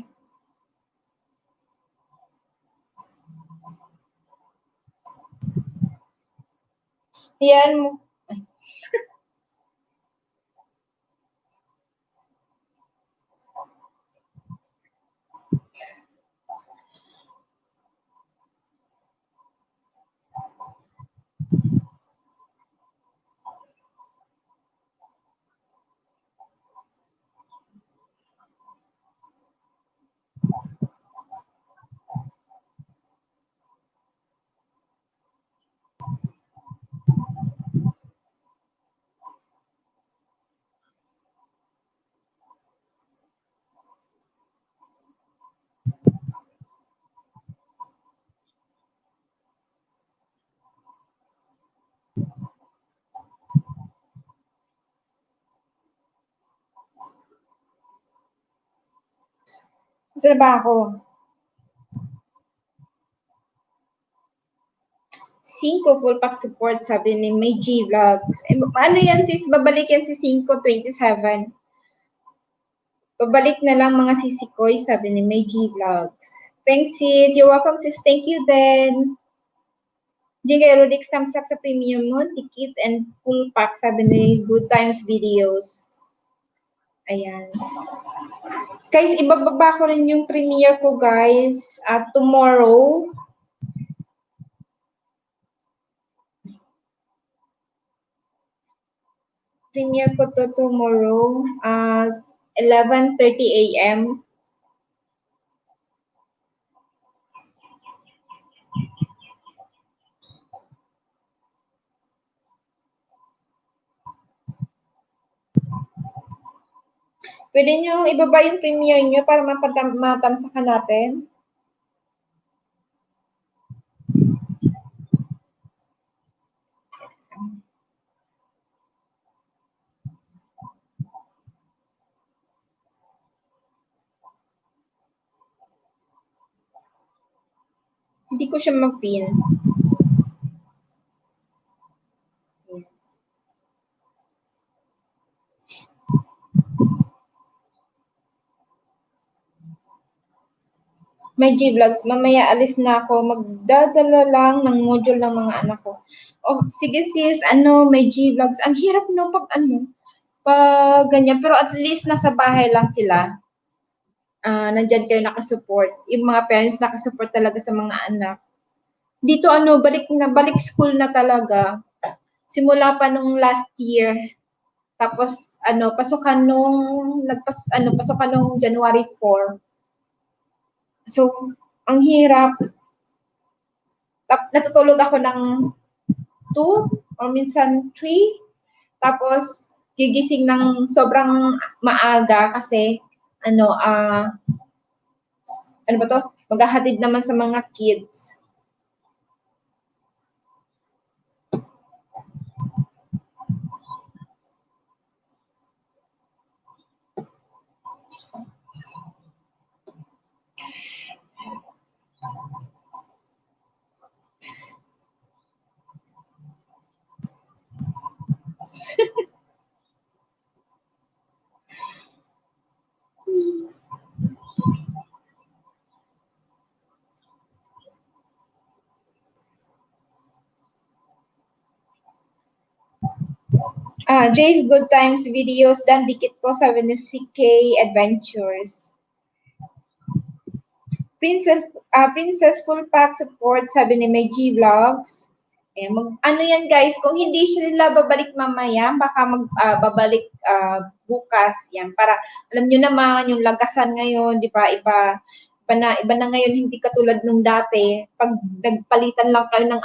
Yan mo. Saan ba ako? 5 full pack support, sabi ni May G Vlogs. Ano yan sis? Babalik yan si 5:27. Babalik na lang mga sisikoy, sabi ni May G Vlogs. Thanks sis. You're welcome sis. Thank you then. Jingle Rodix tamsak sa premium mo, ticket and full pack, sabi ni Good Times Videos. Ayan. Guys, ibababa ko rin yung premiere ko guys tomorrow. Premiere ko to tomorrow 11:30 a.m. Pwede nyo ibaba yung premiere nyo para matamsakan natin. Hindi ko siya mag-pin. May G-Vlogs, mamaya alis na ako. Magdadala lang ng module ng mga anak ko. Oh, sige sis, may G-Vlogs. Ang hirap no pag pag ganyan. Pero at least nasa bahay lang sila. Nandyan kayo nakasupport. Yung mga parents nakasupport talaga sa mga anak. Dito balik school na talaga. Simula pa nung last year. Tapos pasukan nung January 4. So, ang hirap. Natutulog ako ng 2 or minsan 3. Tapos gigising ng sobrang maaga kasi maghahatid naman sa mga kids. Jay's Good Times videos dan dikit po sabi ni CK Adventures. Princess Full Pack Support sabi ni May G Vlogs. Yan guys, kung hindi sila babalik mamaya, baka babalik bukas yan para alam niyo naman yung lagasan ngayon, di ba? Iba na ngayon, hindi katulad nung dati. Pag nagpalitan lang kayo ng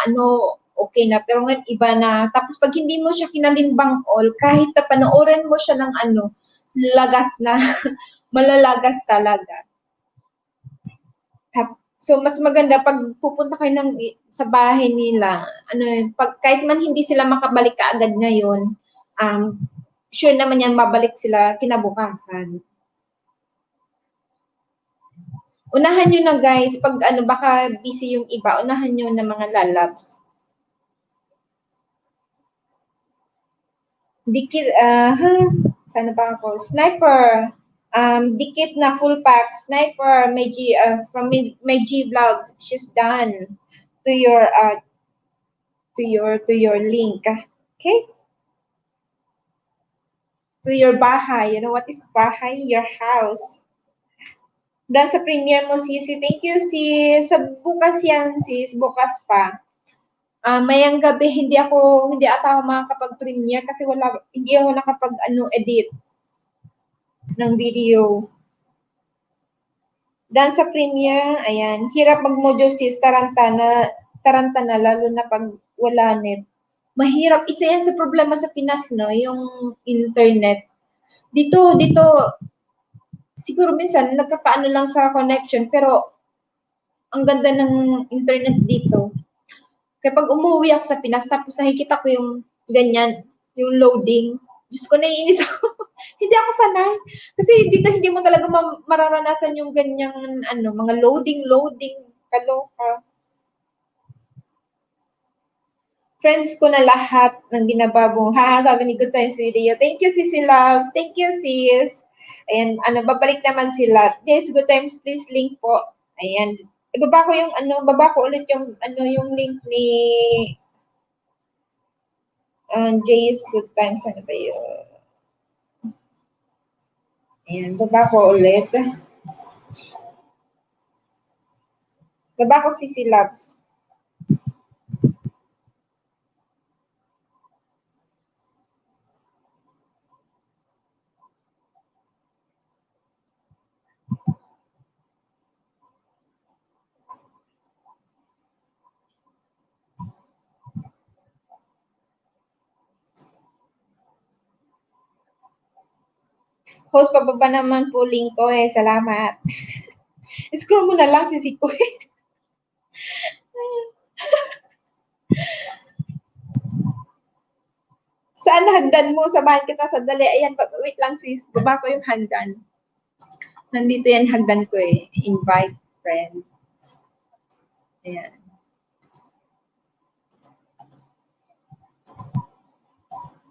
okay na. Pero ngayon, iba na. Tapos pag hindi mo siya kinalimbang all, kahit na panoorin mo siya ng lagas na, malalagas talaga. So, mas maganda pag pupunta kayo sa bahay nila, kahit man hindi sila makabalik kaagad ngayon, sure naman yan, mabalik sila kinabukasan. Unahan nyo na guys, pag baka busy yung iba, unahan nyo na mga lalabs. Dikit, sana ba ako? Sniper, dikit na full pack. Sniper, from May G Vlogs, she's done to your link. Okay? To your bahay. You know what is bahay? Your house. Dan sa premiere mo, sis. Thank you, sis. Sa bukas yan, sis. Bukas pa. Mayang gabi, hindi ata makakapag-premiere kasi hindi ako edit ng video. Dan sa premiere, ayan, hirap mag-mojo sis, tarantana, lalo na pag wala net. Mahirap, isa yan sa problema sa Pinas, no, yung internet. Dito, siguro minsan, nagkakaano lang sa connection, pero ang ganda ng internet dito. Kapag umuwi ako sa Pinas, tapos nakikita ko yung ganyan, yung loading, Diyos ko, naiinis ako. Hindi ako sanay. Kasi dito hindi mo talaga mararanasan yung ganyang mga loading, kaloka. Friends ko na lahat ng binababong. Sabi ni Good Times Video. Thank you, Sissy Loves. Thank you, sis. Ayan, babalik naman sila. Yes, Good Times, please link po. Ayan. Baba ko ulit yung link ni Jay's Good Times. Ano ba yun? Ayan, baba ko ulit. Baba ko Sissy Loves. Host, pababa naman po link ko eh. Salamat. Scroll mo na lang, Sissy ko eh. Saan hagdan mo? Samahan kita sandali. Ayan, wait lang sis. Baba ko yung hagdan. Nandito yan hagdan ko eh. Invite friends. Ayan.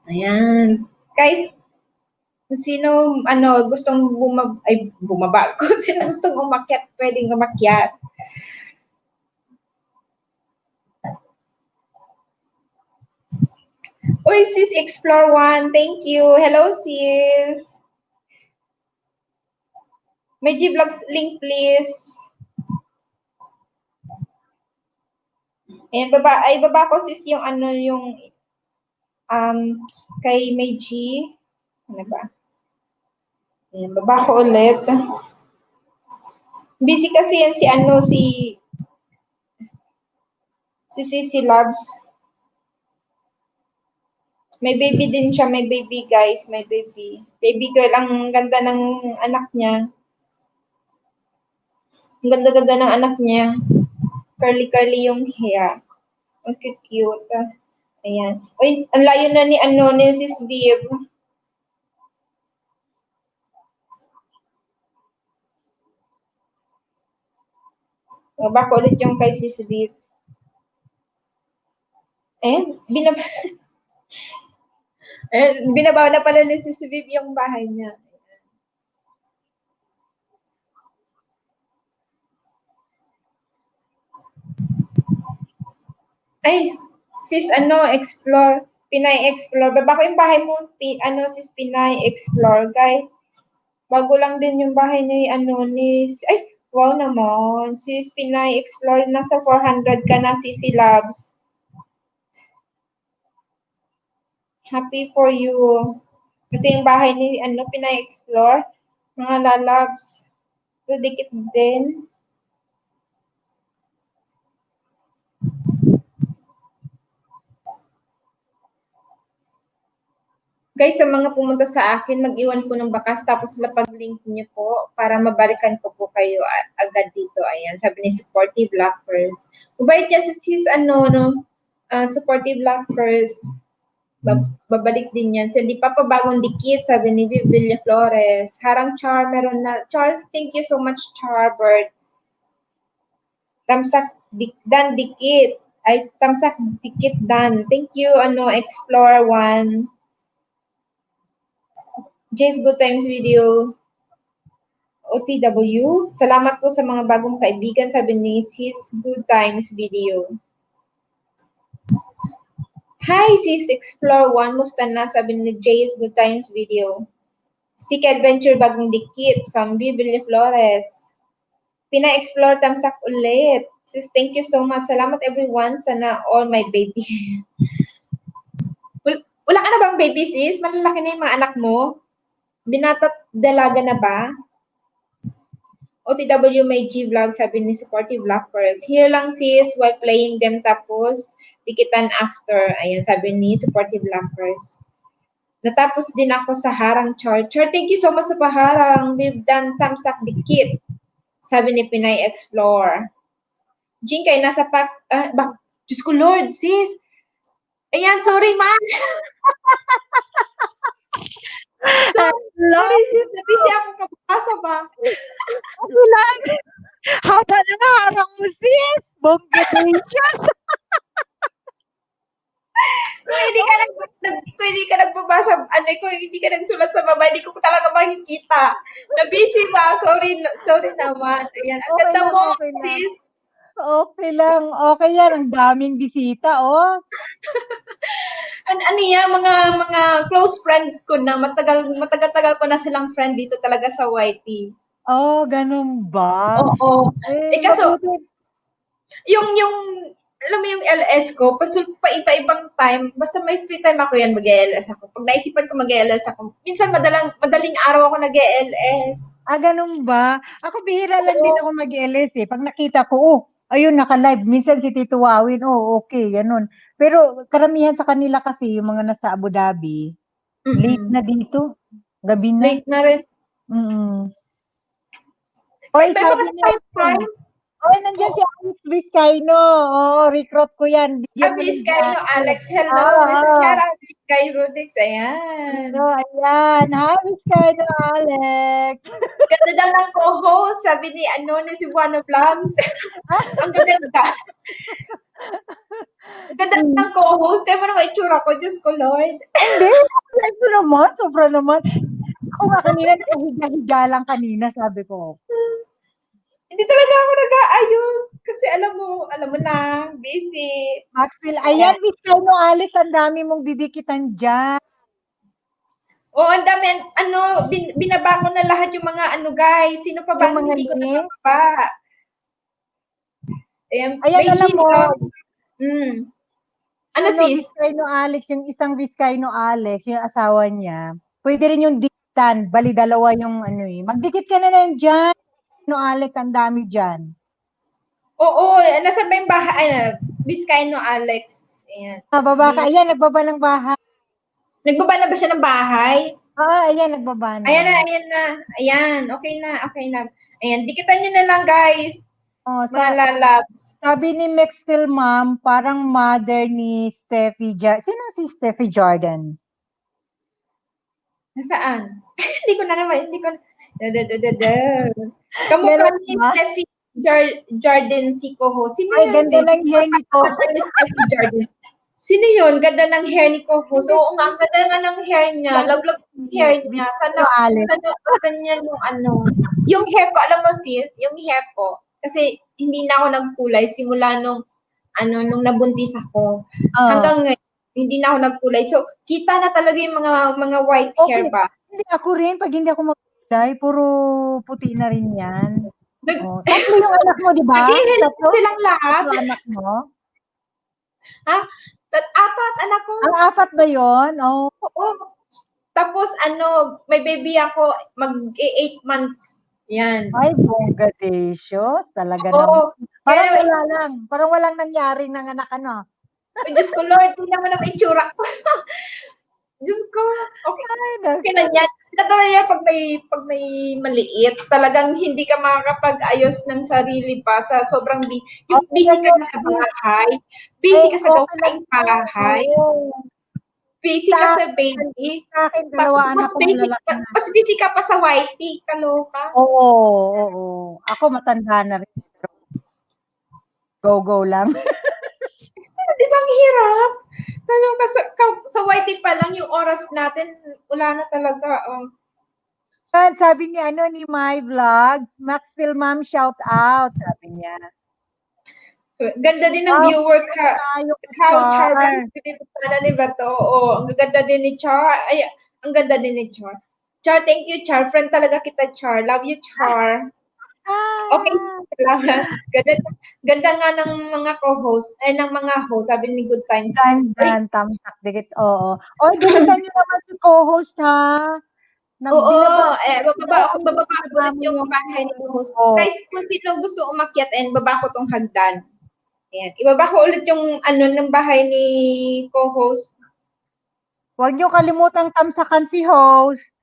Ayan. Guys, kung sino gustong bumaba. Kung sino gustong umakyat, pwedeng umakyat. Uy, Uy, sis, explore one. Thank you. Hello, sis. May G-Vlogs link, please. Ayan, baba ko, sis, yung kay May G. Ano ba? Ayan, baba ko ulit. Busy kasi yan si Sisi Loves. May baby din siya, may baby guys, may baby. Baby girl, ang ganda ng anak niya. Ang ganda-ganda ng anak niya. Curly-curly yung hair. Ang cute. Ayan. Uy, ang layo na ni Sis Viv. Baka ulit yung kay Sis Viv. Binabaw na pala ni Sis Viv yung bahay niya. Ay, sis, explore. Pinay Explore. Baba ko yung bahay mo, sis, Pinay Explore. Guys, bago lang din yung bahay ni, ay, wow naman. Sis, Pinay Explore, nasa 400 ka na, Sisi Loves. Happy for you. Ito yung bahay ni, Pinay Explore. Mga lalabs. So, dikit din. Guys, sa mga pumunta sa akin, mag-iwan po ng bakas tapos lapag-link niyo po para mabalikan ko po kayo agad dito. Ayan, sabi ni Supportive Lockers. Mabait yan sa sis, Supportive Lockers. Babalik din yan. Sa di pa bagong dikit, sabi ni Vivilla Flores. Harang Char, meron na. Charles, thank you so much, Charbert. Tamsak, dan dikit. Ay, tamsak, dikit, dan. Thank you, Explore One. Jay's Good Times Video, OTW. Salamat po sa mga bagong kaibigan, sabi ni Sis Good Times Video. Hi, Sis Explore One. Musta na, sabi ni Jay's Good Times Video. Seek Adventure Bagong Dikit from Biblia Flores. Pina-explore tamsak ulit. Sis, thank you so much. Salamat everyone. Sana all my baby. Wala ka na bang baby, sis? Malalaki na yung mga anak mo? Binatat dalaga na ba? OTW may G-Vlog, sabi ni Supportive Lockers. Here lang sis, while playing them tapos dikitan after. Ayan, sabi ni Supportive Lockers. Natapos din ako sa Harang Char. Char, thank you so much sa paharang. We've done tamsak dikit. Sabi ni Pinay Explore. Jing, kay nasa Diyos ko Lord, sis. Ayan, sorry man. Sorry sis, nabisi ako kabasa ba? Ano lang? Haba na nga harang mo sis. Bonggadocious. Kung hindi ka nagbabasa, hindi ka nagsulat sa baba, hindi ko talaga makikita. Nabisi ba? Sorry naman. Ayan, ang ganda mo, sis. Okay lang. Okay yan. Ang daming bisita, oh. Ano yan, mga close friends ko na, matagal ko na silang friend dito talaga sa YT. Oh, ganun ba? Oo. Kaso, mabuti. yung, alam mo yung LS ko, pa-iba-ibang time, basta may free time ako yan, mag-LS ako. Pag naisipan ko mag-LS ako, minsan madaling araw ako nag-LS. Ganun ba? Ako bihira lang din ako mag-LS eh. Pag nakita ko, ayun, naka-live. Minsan si Tito Wawin, okay, ganun. Pero karamihan sa kanila kasi, yung mga nasa Abu Dhabi, late na dito. Gabi na. Late na rin. Oy, May sabi time. Oy, nandiyan si Alex Vizcaino. recruit ko yan. Vizcaino, Alex, hello. Shout out kay Rodix, ayan. Ayan. Hi, Vizcaino, Alex. Ganda daw ng co-host, sabi ni si Buano Vlogs. Ang gaganda. Ang ganda ng co-host. Kaya mo naman itsura ko, Diyos ko, Lord. Hindi, ito naman, sobra naman. Ako nga kanina, nakahiga-higa lang kanina, sabi ko. Hindi talaga ako nag-aayos kasi alam mo na, busy. Maxwell, ayan, Miss Carlo Alex, ang dami mong didikitan dyan. Oo, ang dami, binaba ko na lahat yung mga guys. Sino pa ba Yung ang mga hindi ko link. nabababa? Ayan, Ayan, may alam mo, G-Vlogs. Ano sis? Vizcaino Alex, yung isang Vizcaino Alex, yung asawa niya, pwede rin yung dikitan, bali dalawa yung magdikit ka na lang dyan. Vizcaino Alex, ang dami dyan. Oo, nasa ba yung bahay? Vizcaino Alex. Ayan. Baba ka, ayan, nagbaba ng bahay. Nagbaba na ba siya ng bahay? Ayan, nagbaba na. Ayan na, ayan na. Ayan, okay na, okay na. Ayan, dikitan nyo na lang guys. Mga lalabs. Sabi ni Maxwell Ma'am, parang mother ni Steffi Jordan. Sino si Steffi Jordan? Nasaan? Hindi ko na naman, hindi ko na. Kamukha ni Steffi Jordan si Coho. Sino Ay, yun? ganda ng hair ni Coho. Ni Steffi Jordan. Sino yun? Ganda ng hair ni Coho. So, oo nga, ang ganda nga ng hair niya. Love yung hair niya. Sana ganyan yung Yung hair ko, alam mo sis, yung hair ko, kasi hindi na ako nagkulay simula nung nabuntis ako. Hanggang ngayon, hindi na ako nagkulay. So, kita na talaga yung mga white hair ba? Hindi ako rin. Pag hindi ako magkulay, puro puti na rin yan. Tatlo yung anak mo, di ba? Tatlo silang lahat. Tatlo anak mo? Ha? Apat anak ko. Apat ba yun? Oo. Tapos, may baby ako, mag-8 months. Yan. Ay, bonggadesios. Talaga Oo. Parang wala lang. Parang walang nangyari ng anak, Ay, Diyos ko, Lord, tingnan mo naman itsura ko. Diyos ko. Okay lang yan. Katawa niya pag may maliit, talagang hindi ka makakapag-ayos ng sarili pa sa sobrang busy. Yung busy ka na sa bahay, busy ka sa gawaing bahay, busy ka sa baby. Mas busy ka pa sa whitey, kaloka. Oo. Ako matanda na rin. Go lang. Di ba ang hirap? Sa YT pa lang yung oras natin, wala na talaga. Sabi ni ni My Vlogs, Maxwell Ma'am, shout out, sabi niya. Ganda din ng viewer ka. How Char pala ni Bato. Oo, ang ganda din ni Char. Ay, ang ganda din ni Char. Char, thank you, Char. Friend talaga kita, Char. Love you, Char. Okay, salamat. Ganda nga ng mga co-host, ng mga host, sabi ni Good Times. Tamsak, dikit, oo. Ganda niyo naman si co-host, ha? Bababa ko ulit yung bahay ni co-host. Guys, kung sino gusto umakyat, baba ko tong hagdan. Ayan. Ibaba ko ulit yung ng bahay ni co-host. Huwag niyo kalimutang tamsakan si host.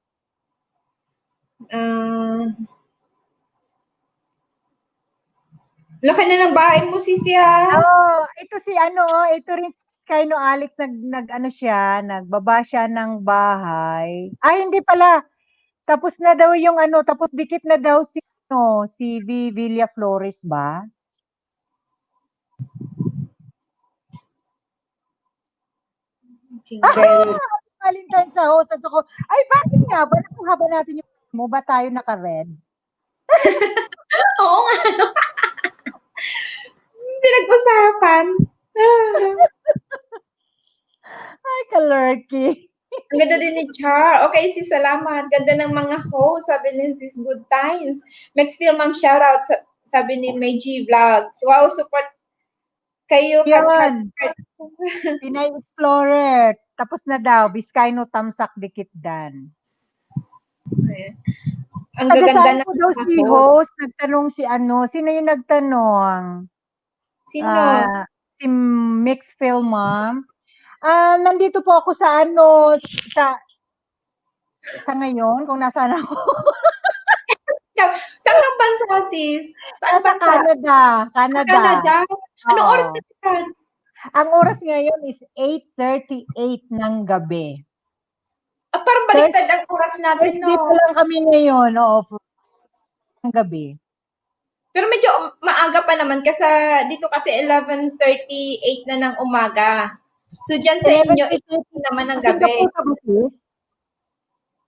Laki na ng bahay mo, Sisi, ha? Ito si ito rin si Kaino Alex, nagbaba siya ng bahay. Ay, hindi pala. Tapos na daw yung tapos dikit na daw si Villa Flores ba? Valentine sa host. At ako, ay, bakit nga ba? Nakuha natin yung mo ba tayo naka-red? Oo nga. Pinag-usapan. Ay, kalurky. Ang ganda din ni Char. Okay, sis, salamat. Ganda ng mga host. Sabi ni sis, Good Times. Maxfield, ma'am, shoutout. Sabi ni Meiji Vlogs. Wow, support kayo ka, Char. Pinay Explorer. Tapos na daw. Vizcaino Tamsak Dikit Dan. Ang gaganda na daw si host. Nagtanong sino yung nagtanong? Sino? Si Maxfield, ma'am. Nandito po ako sa sa ngayon, kung nasaan ako. Saan kang bansa, sis? Sa Canada. Canada? Anong oras na yan? Ang oras ngayon is 8:38 ng gabi. Parang baliktad ang oras natin, no? Dito lang kami ngayon, ng gabi. Pero medyo maaga pa naman kasi dito kasi 11:38 na ng umaga. So, dyan sa inyo, 8 naman ng gabi.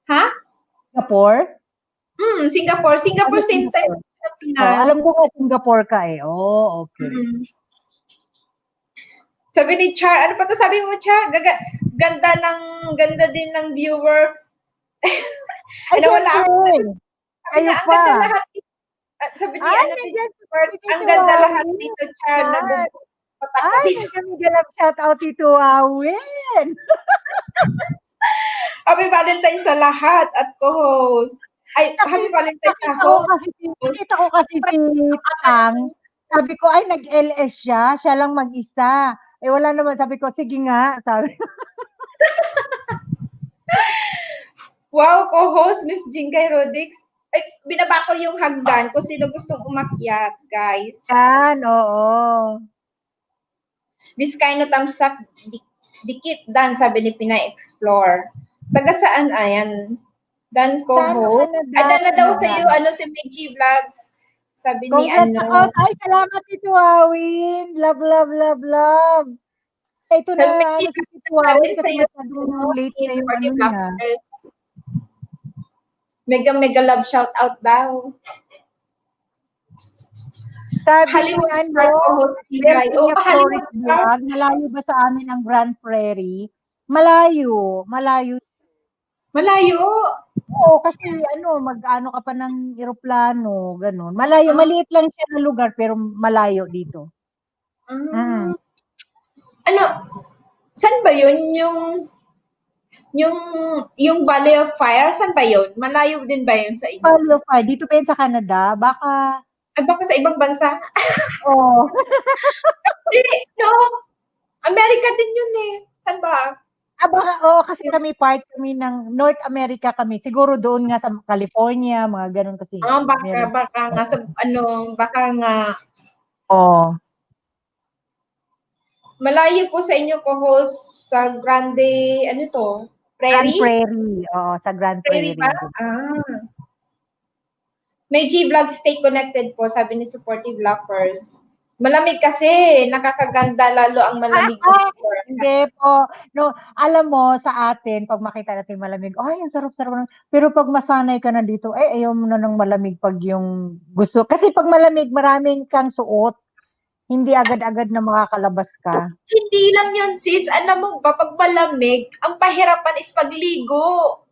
Ha? Singapore? Singapore. Singapore, same time Pinas. alam ko nga Singapore ka eh. Oh, okay. Mm. Sabi ni Char, ano pa to sabi mo, Char? Ganda din ng viewer. Ay, Nawala ako. syempre. Sabi Kayo niya, ang pa. ganda lahat. Sabi ni, Ay, ano, nandiyan si Bert, Tito ang ganda lahat Awin. dito, Char. Yan. Nagugos patak ko Ay, dito. nagkamigalap shout out Tito Awin. Happy Valentine's sa lahat at co-host. Ay, Happy Valentine's sa host. Nakita ko kasi si Tang. Sabi ko, ay, nag-LS siya. Siya lang mag-isa. Eh, wala naman. Sabi ko, sige nga. Sabi. Wow, co-host, Miss Jingay Rodix. Ay, binaba ko yung hagdan kung sino gustong umakyat, guys. Yan, oo. Biskayno tamsak, dikit dan, sabi ni Pinay Explore. Taga saan ayan? Dan co-host. Ada na daw sa iyo, ano, si Mickey Vlogs. Sabi ni, Congrats ano. ako. Ay, salamat Tito Awin. Love, love, love, love. Ito Sabi na, Mickey ano si Vlogs Tito pa Awin rin kasi sa'yo. masyadong late na yung ano Sporty niya. Vloggers. Mega love shout out daw. Sabi Hollywood ni Star co-host Jingay. Oh, Hollywood Star. Vlog, malayo ba sa amin ang Grand Prairie? Malayo. Malayo. Malayo. Oo, kasi ano, mag-ano ka pa ng eroplano, ganun. Malayo, maliit lang siya na lugar, pero malayo dito. Ano, saan ba yun? Yung Valley of Fire, saan ba yun? Malayo din ba yun sa inyo? Valley of Fire, dito pa yun sa Canada, baka... Ay, baka sa ibang bansa? Oo. No, America din yun eh. Saan ba? Baka, kasi kami part kami ng North America kami. Siguro doon nga sa California, mga ganun kasi. Baka nga sa, baka nga. Oo. Malayo po sa inyo co-host sa Grande, ano to? Grand Prairie? Prairie. Oo, sa Grand Prairie. Ba? May G-Vlog, stay connected po, sabi ni Supportive Vloggers. Malamig kasi, nakakaganda lalo ang malamig. Hindi po. No, alam mo, sa atin, pag makita natin malamig, ay, ang sarap-sarap. Pero pag masanay ka na dito, ayaw mo na ng malamig pag yung gusto. Kasi pag malamig, maraming kang suot. Hindi agad-agad na makakalabas ka. Hindi lang yun, sis. Alam mo ba, pag malamig, ang pahirapan is pagligo.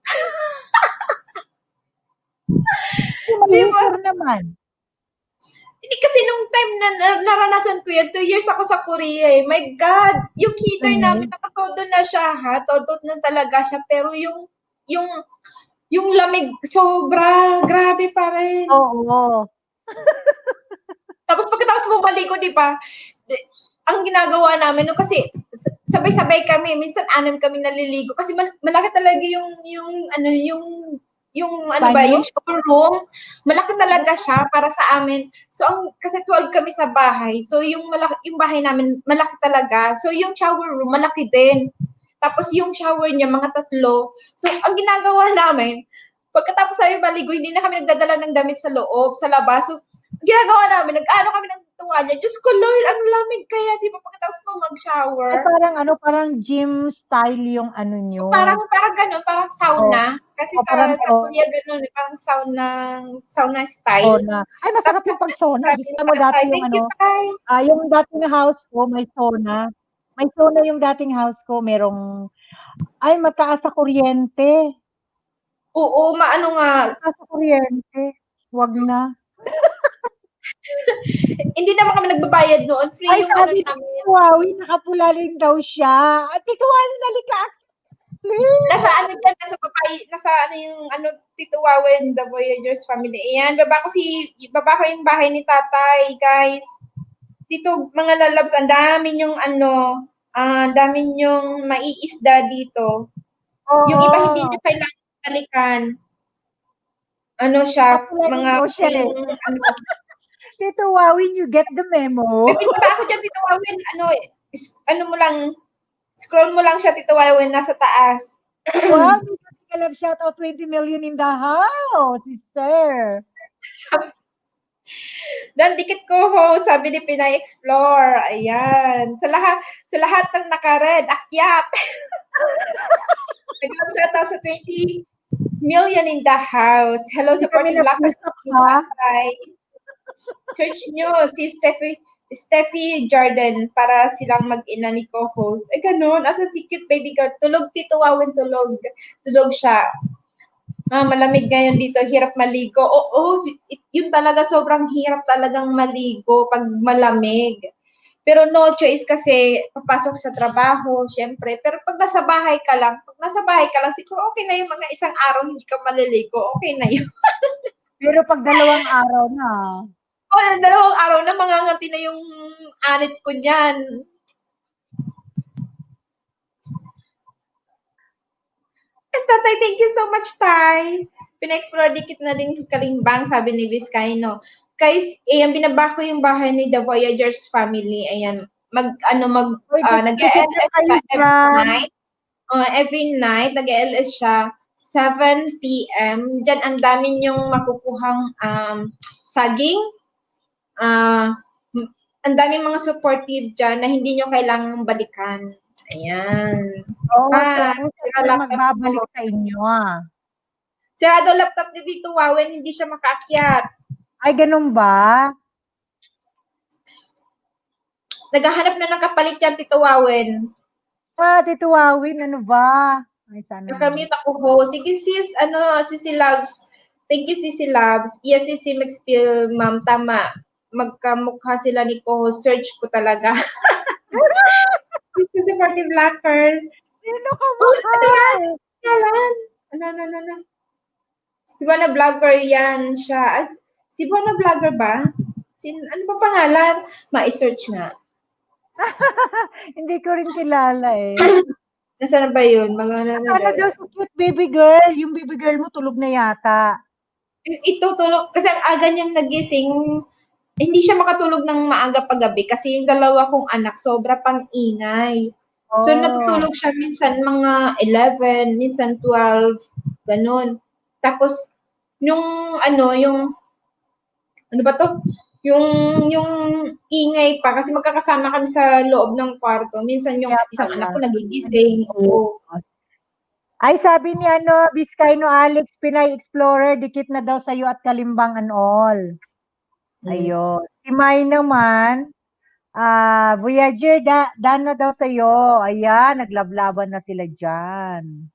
Diba? Naman. Hindi kasi nung time na naranasan ko yan, 2 years ako sa Korea eh. My God, yung heater namin, nakatodo na siya ha. Todo na talaga siya. Pero yung lamig, sobra. Grabe pa rin. Oo. Tapos pagkatapos bumaligo, di ba? Ang ginagawa namin, no, kasi sabay-sabay kami. Minsan 6 kami naliligo. Kasi malaki talaga yung shower room, malaki talaga siya para sa amin. So kasi 12 kami sa bahay. So yung bahay namin malaki talaga. So yung shower room malaki din. Tapos yung shower niya mga 3. So ang ginagawa namin, pagkatapos namin maligo, hindi na kami nagdadala ng damit sa loob, sa labas. So ginagawa namin, nag-ano kami ng tuwalya. Diyos ko Lord, ang lamig kaya, di ba, pagkatapos mo mag-shower. Parang gym style yung ano nyo. Parang ganun, parang sauna. Kasi sa Korea ganun, parang sauna style. Sauna. Ay, masarap yung pag-sauna. Gusto mo dati yung yung dating house ko, may sauna. May sauna yung dating house ko, merong, mataas sa kuryente. Oo, maano nga. Mataas sa kuryente. Wag na. Hindi naman kami nagbabayad noon. Free yung ano namin. Wow, nakapula rin daw siya. At Tito Wawi, nalika. Nasa ano dyan, nasa ano yung Tito Wawi, The Voyagers Family. Ayan, baba ko yung bahay ni tatay, guys. Dito, mga lalabs, ang dami yung dami yung maiisda dito. Yung iba hindi niya kailangan balikan. Ano siya, mga Tito Wawin, you get the memo. May pinaba ako dyan, Tito Wawin. Scroll mo lang siya, Tito Wawin, nasa taas. Wow, may love shout out 20 million in the house, sister. Dan, dikit ko ho, sabi ni Pinay Explore. Ayan. Sa lahat ng naka-red, akyat. Nag-love shout out sa 20 million in the house. Hello, supporting Black. Hi. Search nyo si Steffi Jordan para silang mag-ina ni co-host. Eh, ganun. Asa si cute baby girl. Tulog, Tito Wawin, tulog. Tulog siya. Malamig ngayon dito. Hirap maligo. Oo, yun talaga. Sobrang hirap talagang maligo pag malamig. Pero no choice kasi papasok sa trabaho, syempre. Pero pag nasa bahay ka lang, siguro okay na yung mga isang araw hindi ka maliligo. Okay na yun. Pero pag 2 araw na, O, 2 araw na mangangati na yung anit ko niyan. And Tatay, thank you so much, Tay. Pina-explore dikit na din Kalimbang, sabi ni Vizcaino. Guys, ang binaba ko yung bahay ni The Voyagers family. Ayan, uy, dikit lang nag-LS kayo siya every dyan. night. Every night, nag-LS siya 7 p.m. Diyan ang dami yung makukuhang saging. Ang daming mga supportive dyan na hindi nyo kailangang balikan. Ayan. Oo, Ah, ako sira sila laptop magbabalik ko. sa inyo, ah. Sirado laptop ni Tito Wawen, hindi siya makaakyat. Ay, ganun ba? Naghahanap na ng kapalit yan, Tito Wawen. Tito Wawin, ano ba? Ay, sana naman. Nakamute ako ho. Sige sis, Sisi Labs. Thank you, Sisi Labs. Yes, Sisi Maxfield, ma'am, tama. Magkamukha sila ni Ko. Search ko talaga. Dito sa Party Blackers. Sino ka Oh, mukha? ano yan? Kalan. Ano. Si Buana Vlogger yan siya. Si Buana Vlogger ba? Ano ba pangalan? Ma-search nga. Hindi ko rin kilala eh. Nasaan na ba yun? Sana daw si cute baby girl. Yung baby girl mo tulog na yata. Ito, tulog. Kasi ang aga niyang nagising, hindi siya makatulog ng maaga paggabi kasi yung dalawa kong anak, sobra pang ingay. So, Oh. natutulog siya minsan mga 11, minsan 12, ganun. Tapos, yung ano ba to? Yung ingay pa, kasi magkakasama kami sa loob ng kwarto. Minsan yung Kaya isang anak pala. ko nagigising. Oo. Ay, sabi ni Vizcaino Alex, Pinay Explorer, dikit na daw sa'yo at Kalimbang and all. Ayun. Si Mai naman, Voyager, dan na daw sa'yo. Ayan, naglablaban na sila dyan.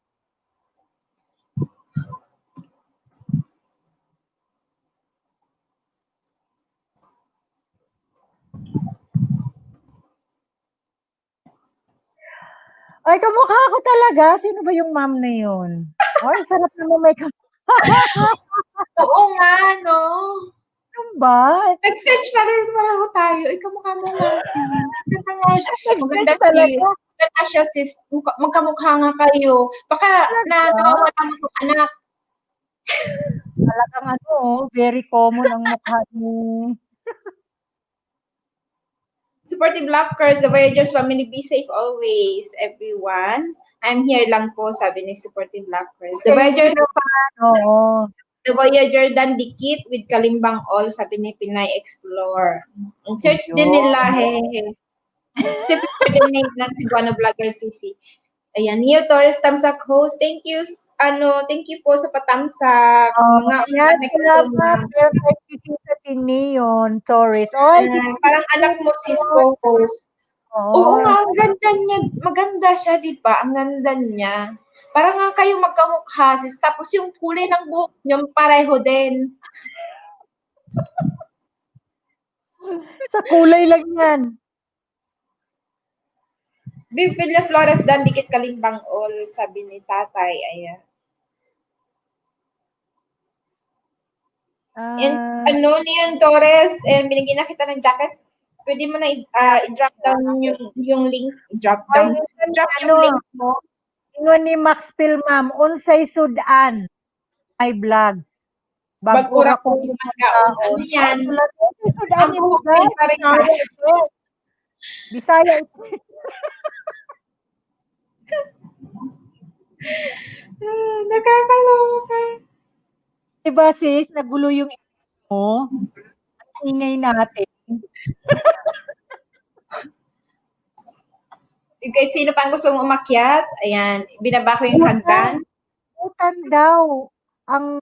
Ay, kamukha ko talaga. Sino ba yung ma'am na yun? Ay, sarap naman may Oo nga, no? Ano ba? Nag-search pa rin pareho tayo. Kamukha mo nga sis. Maganda nga siya. Nag-search talaga. Maganda siya sis. Magkamukha nga kayo. Baka Talaga? nawawala mo yung anak. Talagang very common ang mukha ni Supportive Blockers, the Voyagers family, be safe always, everyone. I'm here lang po, sabi ni Supportive Blockers. The Voyagers, Oo. The Voyager Dan Dikit with Kalimbang All, sabi ni Pinay Explore. Ang search din nila, hehe. Stephen coordinate ng Cebuano Vlogger CC. Ayan, Neo Torres Tamsak host. Thank you. Thank you po sa patamsak. Mga Yan, next salamat. Meron tayong bisita si Neon Torres. Oy, parang anak mo sis co-host. Oo nga, ang ganda niya. Maganda siya, di ba? Ang ganda niya. Parang nga kayo magkamukha sis. Tapos yung kulay ng buhok niyo pareho din. Sa kulay lang yan. Bibilla Flores Dan Dikit Kalimbang All, sabi ni tatay. Ayan. And Neon Torres, binigyan na kita ng jacket. Pwede mo na i-drop down yung link. Drop down. Drop yung link mo. Ingon ni Max Pilmam, unsay sudan my vlogs. Bagura ko yung magkaon. Ano yan? Unsay sudan Ang ni buhok vlog. din parehas. Bisaya ito. Nakakaloka. Diba sis, nagulo yung mo. Ang ingay natin. Guys, sino pang gusto mong umakyat? Ayan, binaba ko yung hagdan. Utan daw. Ang,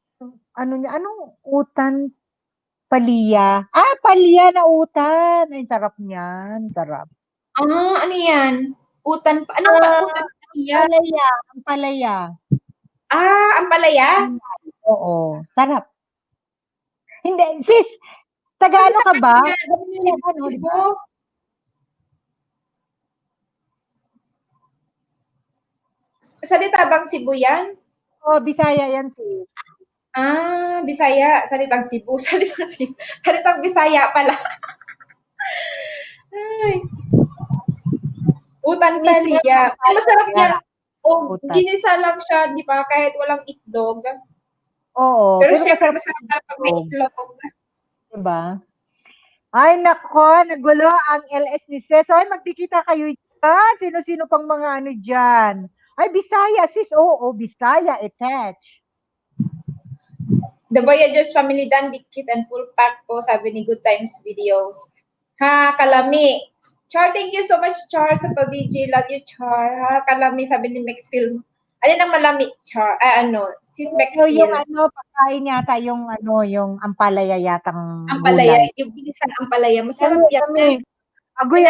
anong utan? Palya. Palya na utan. Ay, sarap niyan. Sarap. Ano yan? Utan pa. Anong utan pa yan? Palaya. Ang palaya. Ang palaya? Oo. Sarap. Hindi, sis, taga-ano ka ba? Ano, di Cebu. ba? Salita bang Cebu yan? Bisaya yan, sis. Bisaya. Salitang Cebu. Salitang Bisaya pala. Ay. Utan palya. Masarap yan. Utan. Ginisa lang siya, di ba? Kahit walang itlog. Oo. Pero syempre, masarap na pag may itlog. Diba? Ay, nako, nagulo ang LS ni Sis. Ay, magdikita kayo dyan. Sino-sino pang mga ano dyan? Ay, Bisaya, sis. Oo, Bisaya, attach. The Voyagers family done dikit and full pack po, sabi ni Good Times Videos. Kalami. Char, thank you so much, Char, sa pag-VG. Love you, Char. Kalami, sabi ni Max Film. Alin ang malami, Char? Sis Max Film. Yung pagkain yata, yung ampalaya yatang Ampalaya, gulay. yung ginisang ampalaya. Masarap yan. Agoy.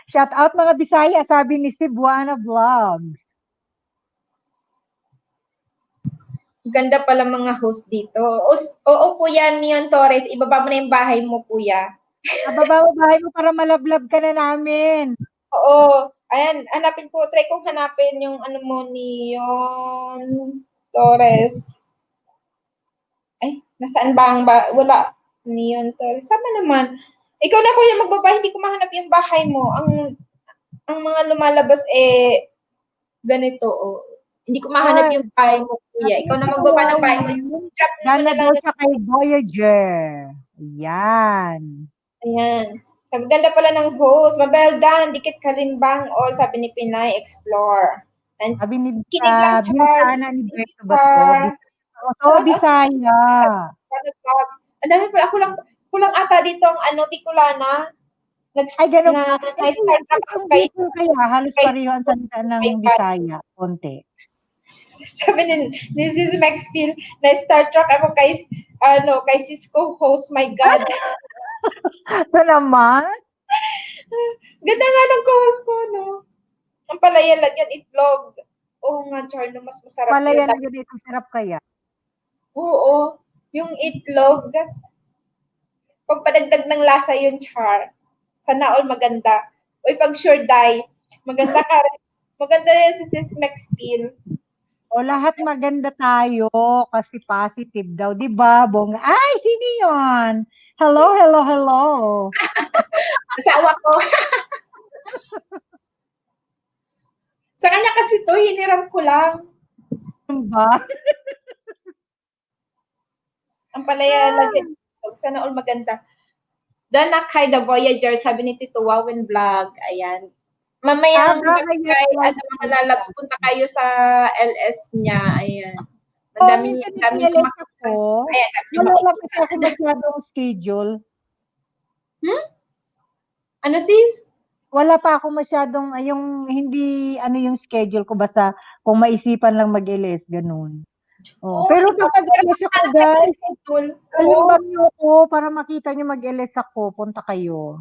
Shout out mga Bisaya, sabi ni Cebuana Vlogs. Ganda pala mga host dito. Oo, Kuya Neon Torres, ibaba mo na yung bahay mo, Kuya. Baba mo bahay mo para malablab ka na namin. Oo. Ayan, try kong hanapin yung ano mo, Neon Torres. Ay, nasaan ba wala. Neon Torres. Sama naman. Ikaw na, Kuya, magbaba, hindi ko mahanap yung bahay mo. Ang mga lumalabas, ganito, Hindi ko mahanap yung bahay mo, Kuya. Ikaw na magbaba ng bahay mo. Gana daw siya kay Voyager. Ayan. Ayan. Sabi, ganda pala ng host. Mabel Dan, dikit kalimbang all, sabi ni Pinay Explore. And sabi ni Bintana ni Beto ba to? Bisaya. Ang dami pala. Kulang ata dito ang Bicolana. Ay, ganun. Na-start na yung Bicol kaya, halos pareho ang salita ng Bisaya. Konti. Sabi ni Sis Maxfield, na-Star Trek ako kay Cisco host, my God. Ito naman? Ganda nga ng co-host ko, no? Ang palaya lagyan itlog. Oo nga, Char, no, mas masarap palaya na ganito, sarap kaya? Oo. Yung itlog, pagpadagdag ng lasa yung Char. Sana all maganda. Uy, pag sure die, maganda ka rin. Maganda yan si Sis Maxfield. Lahat maganda tayo kasi positive daw, di ba? Ay, sino yun? Hello. Asawa ko. Sa kanya kasi to, hiniram ko lang. Ba? Ang palaya lagyan. Sana all maganda. Danak kay The Voyager, sabi ni Tito Wawin Vlog. Ayan. Mamayang mga lalabs, punta kayo sa LS niya. Ayan. Dami ako. Wala lang kasi ako masyadong schedule. Ano, sis? Wala pa ako masyadong, hindi, yung schedule ko. Basta, kung maisipan lang mag-LS, ganun. Pero kapag LS ako, guys, kalimbang nyo ko para makita nyo mag-LS ako, punta kayo.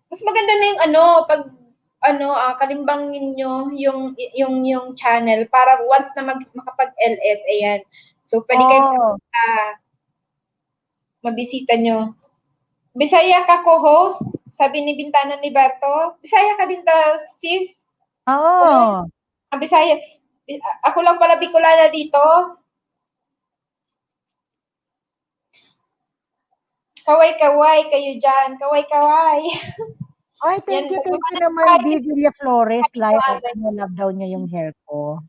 Mas maganda na yung pag kalimbangin nyo yung channel para once na makapag-LS, ayan. So, pwede kayo mabisita nyo. Bisaya ka co-host, sabi ni Bintana ni Berto. Bisaya ka din daw, sis? Oo. Bisaya. Ako lang pala Bicolana dito. Kaway-kaway kayo dyan. Kaway-kaway. Ay, thank you naman, Villa Flores. Love daw niya yung hair ko.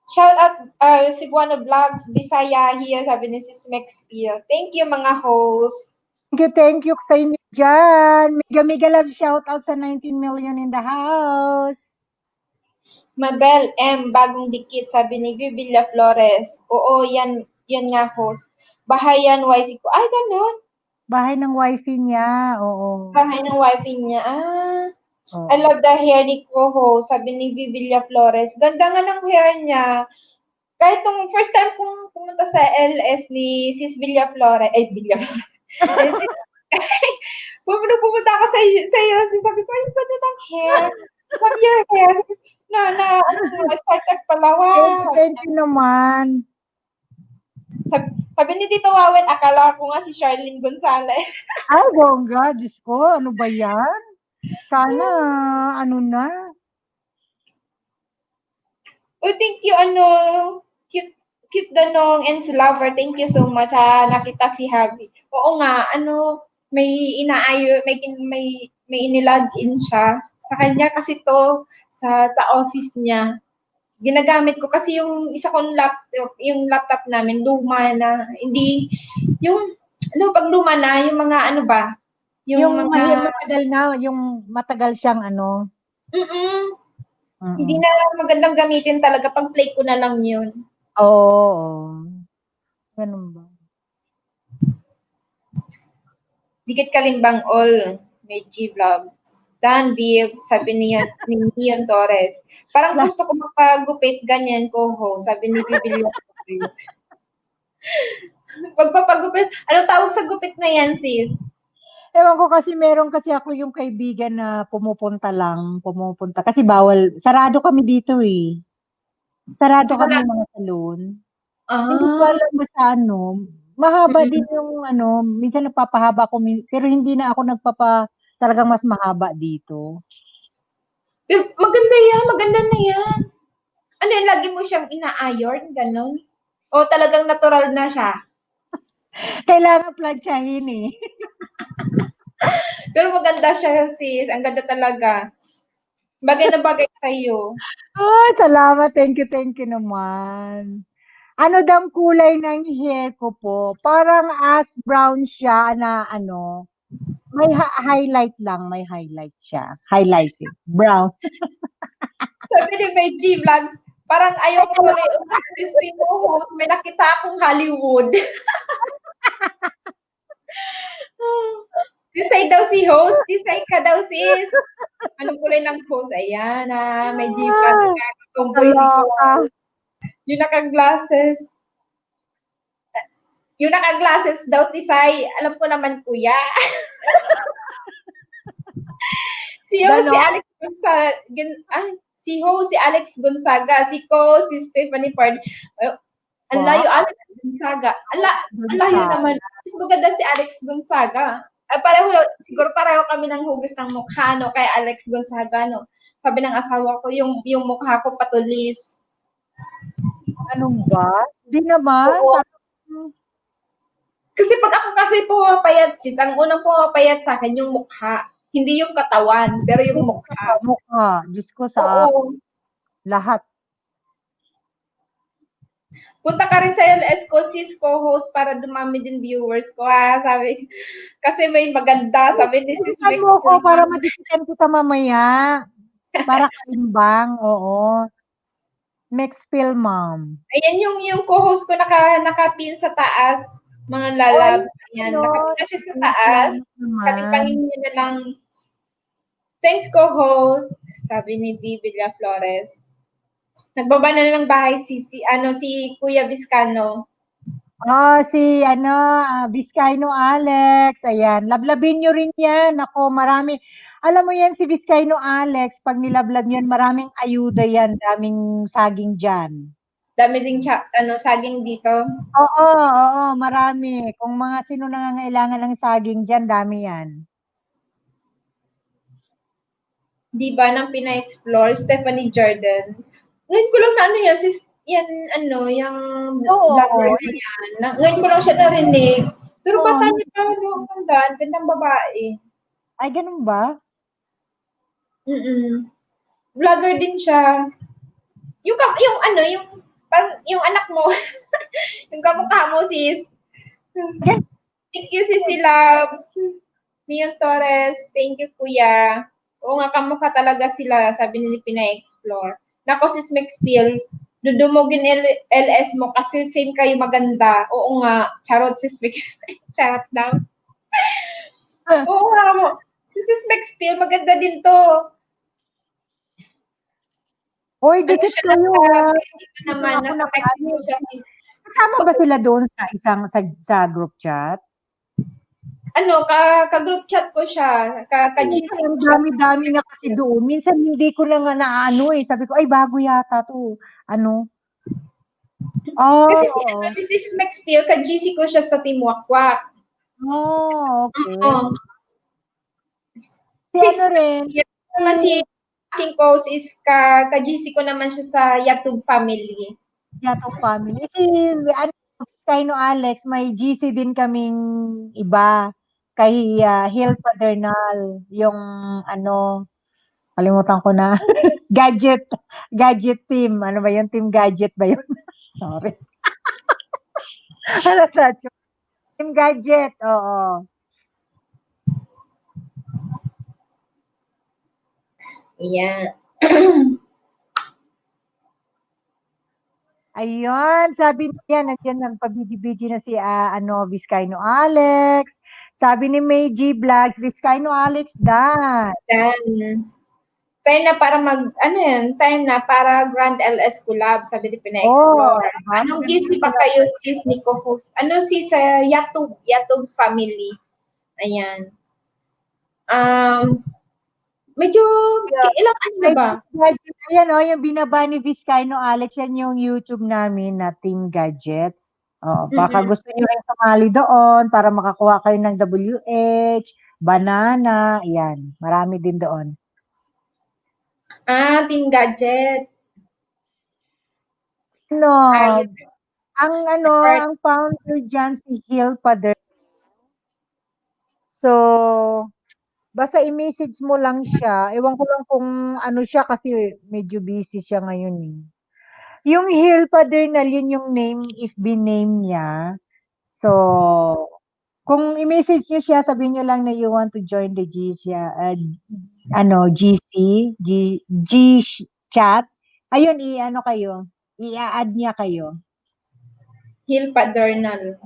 Shout out Cebuana Vlogs, Bisaya here, sabi ni Sis Maxfield. Thank you, mga host. Thank you sa inyo dyan. Mega love shout out sa 19 million in the house. Mabel M, bagong dikit, sabi ni Villa Flores. Oo, yan nga, host. Bahay yan, wifey ko. Ay, ganun. Bahay ng wifey niya, oo. Bahay ng wifey niya, I love the hair ni Coho, sabi ni Villa Flores. Ganda nga ng hair niya. Kahit nung first time kong pumunta sa LS ni Sis Villaflores, pumunta ako sa iyo, sabi ko, ang ganda ng hair. Love your hair. Star Trek pala, wow. Thank you naman. Sabi ni Tito Wawen, akala ko nga si Charlene Gonzalez. Ay, bongga. Diyos ko, ano ba yan? Sana, ano na. Oh, thank you, cute Danong and si Lover. Thank you so much. Nakita si Habi. Oo nga, may may inilog-in siya. Sa kanya kasi to, sa office niya. Ginagamit ko kasi yung isa kong laptop namin, luma na. Hindi, pag luma na, yung mga ano ba? Yung matagal na, yung matagal siyang ano. Hindi na magandang gamitin talaga. Pang play ko na lang yun. Oo. Ganun ba? Dikit Kalimbang all. May G-Vlogs. Dan Viv, sabi ni Nion Torres. Parang gusto ko magpagupit, ganyan ko ho. Sabi ni Bibilia Torres. Pagpapagupit, anong tawag sa gupit na yan, sis? Ewan ko kasi meron kasi ako yung kaibigan na pumupunta. Kasi bawal, sarado kami dito eh. Sarado kami mga salon. Hindi ko alam basta mahaba din yung minsan nagpapahaba ko, pero hindi na ako talagang mas mahaba dito. Pero maganda na yan. Ano yan, lagi mo siyang ina-iron, ganun? O talagang natural na siya? Kailangan plansyahin eh. Pero maganda siya, sis. Ang ganda talaga. Bagay na bagay sa'yo. Ay, salamat. Thank you naman. Ano daw kulay ng hair ko po? Parang ash brown siya na may highlight lang. May highlight siya. Highlighted. Brown. Sabi ni may G-Vlogs, parang ayaw ko tuloy sis host. May nakita akong Hollywood. Decide daw si host. Decide ka daw, sis. Anong kulay ng host? Ayan, may G-Vlogs. Tomboy si host. Yung naka-glasses. Yung naka-glasses daw, Tisay. Alam ko naman, kuya. Si Alex Gonzaga. Si Alex Gonzaga. Si Ko, si Stephanie Ford. Ang layo, Alex Gonzaga. Ang layo naman. Mas maganda si Alex Gonzaga. Siguro pareho kami ng hugis ng mukha, no, kay Alex Gonzaga, no. Sabi ng asawa ko, yung mukha ko patulis. Anong ba? Di naman. Oo. Kasi pag ako kasi pumapayat, sis, ang unang pumapayat sa akin yung mukha. Hindi yung katawan, pero yung mukha. Mukha. Diyos ko sa lahat. Punta ka rin sa LS ko, sis, co-host, para dumami din viewers ko, sabi. Kasi may maganda, sabi ni sis Mex. Mo ko para madisikan kita mamaya. Para kalimbang, oo. Mexpil Mom. Ayan yung co-host ko nakapin sa taas. Mga lalab. Ayan, nakapin na siya sa taas. Kalimpangin niyo na lang. Thanks, co-host. Sabi ni Biblia Flores. Nagbaba na ng bahay si Kuya Vizcano. Si Vizcaino Alex. Ayan, lablabin nyo rin yan. Ako, marami. Alam mo yan, si Vizcaino Alex, pag nilablab yan, maraming ayuda yan. Daming saging dyan. Dami ding saging dito? Oo, marami. Kung mga sino nangangailangan ng saging dyan, dami yan. Di ba, nang pina-explore, Stephanie Jordan. Ngayon ko lang na yan, yung vlogger na yan. Ngayon ko lang siya narinig. Pero bata niya pa, gandang babae. Ay, ganun ba? Vlogger din siya. Yung anak mo, yung kamukha mo, sis. Thank you, Sisi Loves. Mion Torres, thank you, kuya. Oo nga, kamukha talaga sila, sabi ni pina-explore. Nako, sis Mexpil, dudumugin LS mo kasi same kayo maganda. Oo nga, charot sis Mexpil. Charot lang. Oo nga mo. Si sis Mexpil, maganda din to. Oy, Ano dikit siya, kayo ha. nasa-text ko Hindi ko naman, na ako nasa-text ko naka-ano. siya sis. Kasama ba sila doon sa isang sa group chat? Ano, ka-group chat ko siya, ka-GC Minsan ko ang siya sa dami-dami na kasi Facebook. doon. Minsan hindi ko na nga naaano eh. Sabi ko, ay bago yata to. Ano? Kasi Oo. si Sis Maxfield, ka-GC ko siya sa Team Wakwak. Oh, okay. Oo. Si Six ano rin, naman si aking post is ka-GC ko naman siya sa YouTube family. Yatong family. Si ano, Kaino Alex, may GC din kaming iba. Kay Hill Padernal. Yung ano, kalimutan ko na. Gadget team. Ano ba yun? Team Gadget ba yun? Sorry. Ano sa Team Gadget. Oo. Yeah. Ayun, sabi niya, nandiyan nagpabidi-bidi na si ano, Vizcaino Alex. Sabi ni May G Vlogs, Vizcaino Alex dan. Then, time na para time na para Grand LS Collab, sabi ni Oh, Pina-explore. diba? Anong Maganda GC yung ba collab. kayo, sis, ni co-host? Ano sis sa YouTube family? Ayan. Medyo, Yeah. ilang ano na May ba? Team Gadget. Ayan o, yung binaba ni Vizcaino Alex, yan yung YouTube namin na Team Gadget. Oo, baka Mm-mm. gusto niyo rin sumali doon para makakuha kayo ng WH, banana, yan. Marami din doon. Team Gadget. No, Ayos. Part. ang founder dyan si Hill Pader. So, basta i-message mo lang siya. Ewan ko lang kung ano siya kasi medyo busy siya ngayon eh. Yung Hill Padernal, yun yung name, FB name niya. So, kung i-message niyo siya, sabihin niyo lang na you want to join the GC, G chat. Ayun, i-ano kayo, i-add niya kayo. Hill Padernal.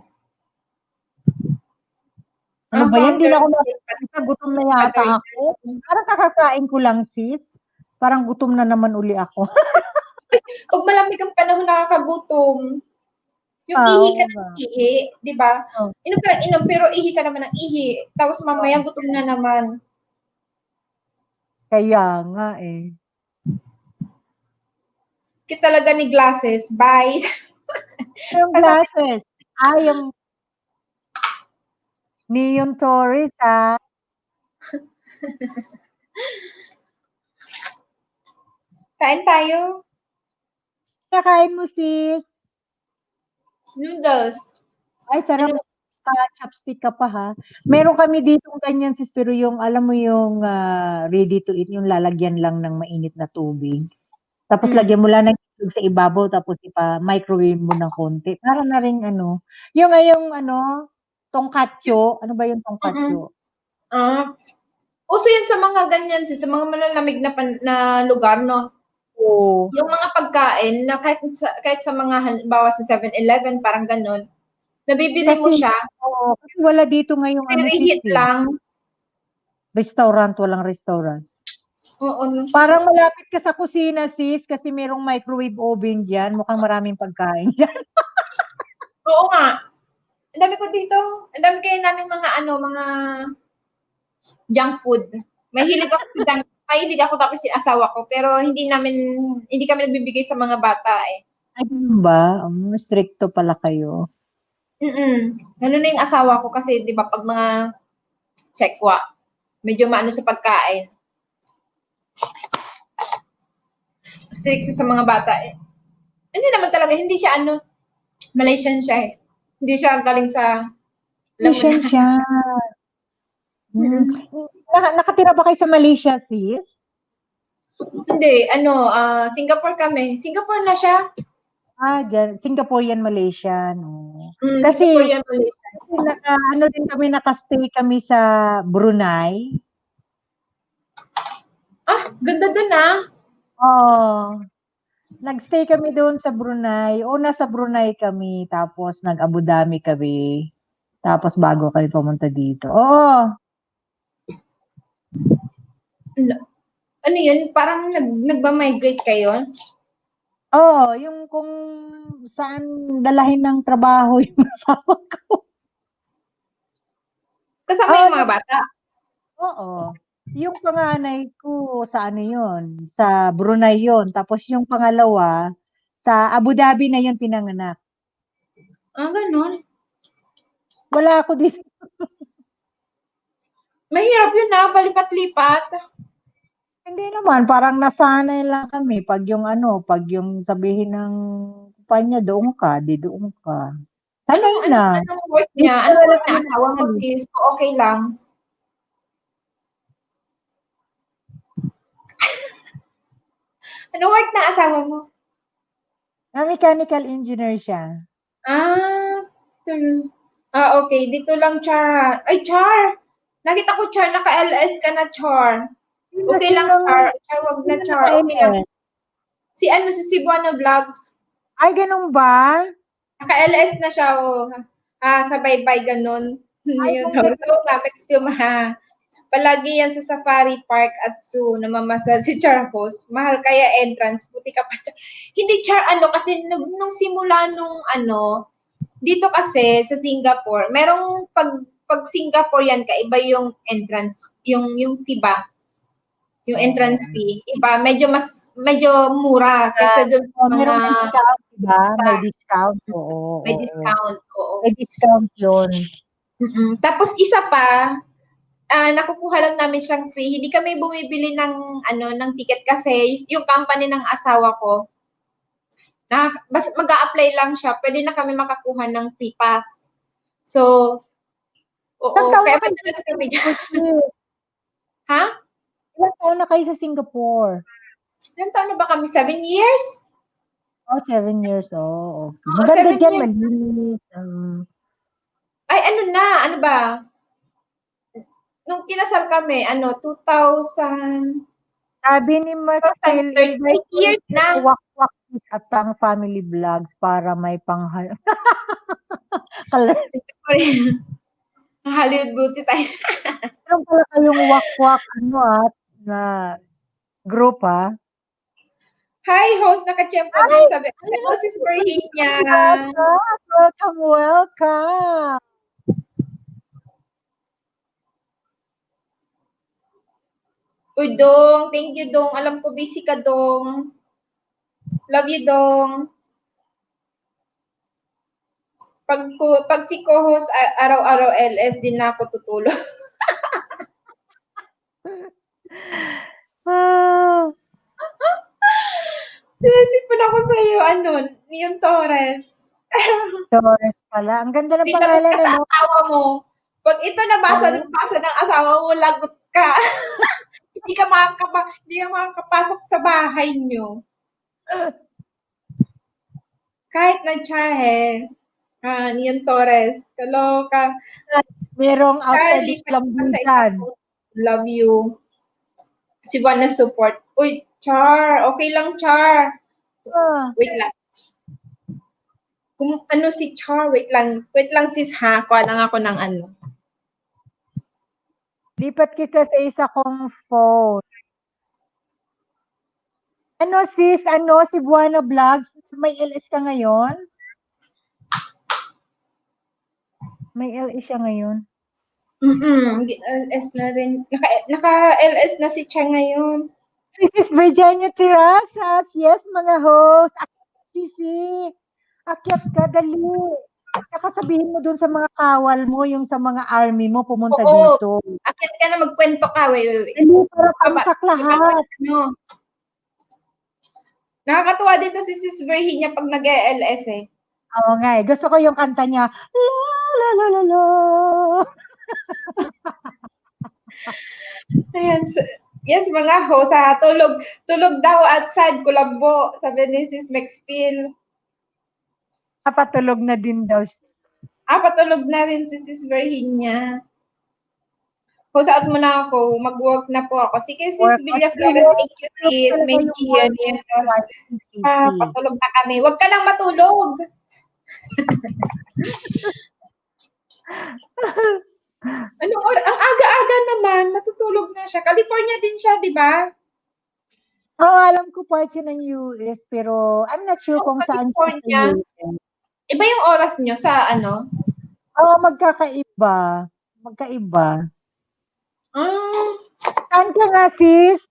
Ano Ang ba yan? Di founder na ako si Hill makikita. Gutom na yata Padernal. ako. Parang kakakain ko lang, sis. Parang gutom na naman uli ako. Pag malamig ang panahon, nakakagutom. Yung ihi ka Oo ng ba? ihi, di ba? Oh, Inom ka ng inom, pero ihi ka naman ng ihi. Tapos mamaya gutom na naman. kaya nga eh. Cute talaga ni Glasses. Bye. Yung glasses. Yung Neon Taurus, Kain tayo. Kakain mo, sis. Noodles. Ay, sarap. Chopstick ka pa, ha? Meron kami dito ganyan, sis, pero yung, alam mo yung ready to eat, yung lalagyan lang ng mainit na tubig. Tapos lagyan mo lang ng itlog sa ibabaw, tapos microwave mo ng konti. Para na rin, yung tongkatcho. Ano ba yung Mm-mm. tongkatcho? Uso yan sa mga ganyan, sa mga malalamig na lugar, no? Oo. Yung mga pagkain na kahit sa mga halimbawa sa 7-Eleven, parang ganun, nabibili mo siya, Kasi wala dito ngayong sis, i-reheat lang. Restaurant, walang restaurant. Oo. Parang malapit ka sa kusina, sis, kasi merong microwave oven dyan. Mukhang maraming pagkain dyan. Oo nga. Ang dami ko dito. Ang dami kayo namin mga junk food. Mahilig ako tapos yung asawa ko, pero hindi kami nagbibigay sa mga bata eh. Ay, ganun ba? Stricto pala kayo. Lalo na yung asawa ko kasi, di ba, pag mga tsekwa, medyo maano sa pagkain. Strict sa mga bata eh. Hindi naman talaga, hindi siya Malaysian siya eh. Hindi siya galing sa, Malaysian siya. Nakatira ba kayo sa Malaysia, sis? Hindi, Singapore kami. Singapore na siya. Dyan. Singaporean, Malaysian. Oh. Kasi, Singaporean, Malaysian. din kami, nakastay kami sa Brunei. Ganda dun ah. Nagstay kami doon sa Brunei. Nasa Brunei kami, tapos nag-Abu Dhabi kami. Tapos bago kami pumunta dito. Oo. Ano yun? Parang nagba-migrate kayo? Oo, yung kung saan dalahin ng trabaho yung asawa ko. Kasama Oo, yung mga bata? oo. Yung panganay ko sa ano yun, sa Brunei yun. Tapos yung pangalawa, sa Abu Dhabi na yun pinanganak. Ganun. Wala ako dito. Mahirap yun palipat-lipat. Hindi naman, parang nasanay lang kami. Pag yung sabihin ng kumpanya, doon ka, di doon ka. Sanay na. Anong work niya? Dito ka Anong na lang work kami na asawa mo, nag-alis. sis? O, okay lang. Anong work na asawa mo? Mechanical engineer siya. Ah, okay. Dito lang, Char. Ay, Char! Nakita ko, Char. Naka-LS ka na, Char. Okay lang, Char. Char, wag na, Sino Char. Okay lang. naka-LS? Si Cebuano Vlogs. Ay, ganun ba? Naka-LS na siya, oh. Sabay-bay, ganun. Ay, Yun, kung tapos, ganun. Max Film, Palagi yan sa Safari Park at Zoo, namamasal si Char host. Mahal kaya entrance, puti ka pa. Hindi, Char, kasi nung simula nung dito kasi sa Singapore, merong pag Singapore yan, kaiba yung entrance, yung fee ba? Yung entrance fee. Iba, medyo mura kaysa dun sa mga Merong discount, diba? May star. discount. Oo, May oo. discount, oo. May discount yun. Tapos isa pa, nakukuha lang namin siyang free. Hindi kami bumibili ng ticket kasi yung company ng asawa ko, mag-a-apply lang siya, pwede na kami makakuha ng free pass. So, oo, Ilang taon kaya na kayo sa madalas kami dyan. Singapore, sis? Ha? Ilang taon na kayo sa Singapore? Ilang taon na ba kami? 7 years? Oh, 7 years. Oh, okay. Oo, Maganda 7 dyan, years. malinis. Ay, ano ba? Nung kinasal kami, 2000, Sabi ni Max Phil, 2013, invite 8 ko rin years siya na. sa Wakwak Kids at Pang Family Vlogs para may Hollywood beauty tayo. Meron pala kayong wakwak, na group, ha? Hi, host, nakachempo Ay! din. Sabi, Ayun hello, na sis Virginia. welcome, welcome. Uy, Dong. Thank you, Dong. Alam ko busy ka, Dong. Love you, Dong. Pag si co-host araw-araw LS, din na ako tutulog. Ah, Sinisipon ako sa iyo, yung Torres. Torres pala. Ang ganda ng May lagot pangalan, ka sa ano? asawa mo. Pag ito nabasa Oh, ng asawa mo, lagot ka. Hindi ka makakapasok sa bahay niyo. Kahit na Charhe, Nion Torres, kaloka. merong outside Charlie, sa Lambutan. ikaw. Love you. Si Juan na support. Uy, Char, okay lang, Char. Ah, Wait lang. Kung ano si Char, wait lang sis ha, kuha lang ako ng lipat kita sa isa kong phone. Ano sis, si Buana Vlogs, may LS ka ngayon? May LS siya ngayon? LS na rin. Naka-LS na si Char ngayon. Si Sis Virginia Terrazas, yes mga host. Sisi, akyat ka, dali. Tsaka sabihin mo dun sa mga kawal mo, yung sa mga army mo, pumunta Oo. dito. Akit ka na, magkwento ka. Wait. Dali, para pangsak lahat. Nakakatuwa dito si Sis Virginia pag nag-LS eh. Oo nga eh. Gusto ko yung kanta niya. La la la la la. Ayan. Yes, mga host, tulog daw outside, kulabo, sabi ni Sis Maxfield. Patulog na din daw. Patulog na rin si Sis Virginia. Host out mo na ako, mag-work na po ako. Sige, Sis Villa Flores, thank you, Sis. May Gian yan. Patulog na kami. Huwag ka lang matulog. Ang aga-aga naman, matutulog na siya. California din siya, di ba? Oo, alam ko part siya ng US, pero I'm not sure Yung kung saan siya sa California, US. iba yung oras nyo sa ano? Oo, magkakaiba. Magkaiba. Ah, Saan ka nga, sis?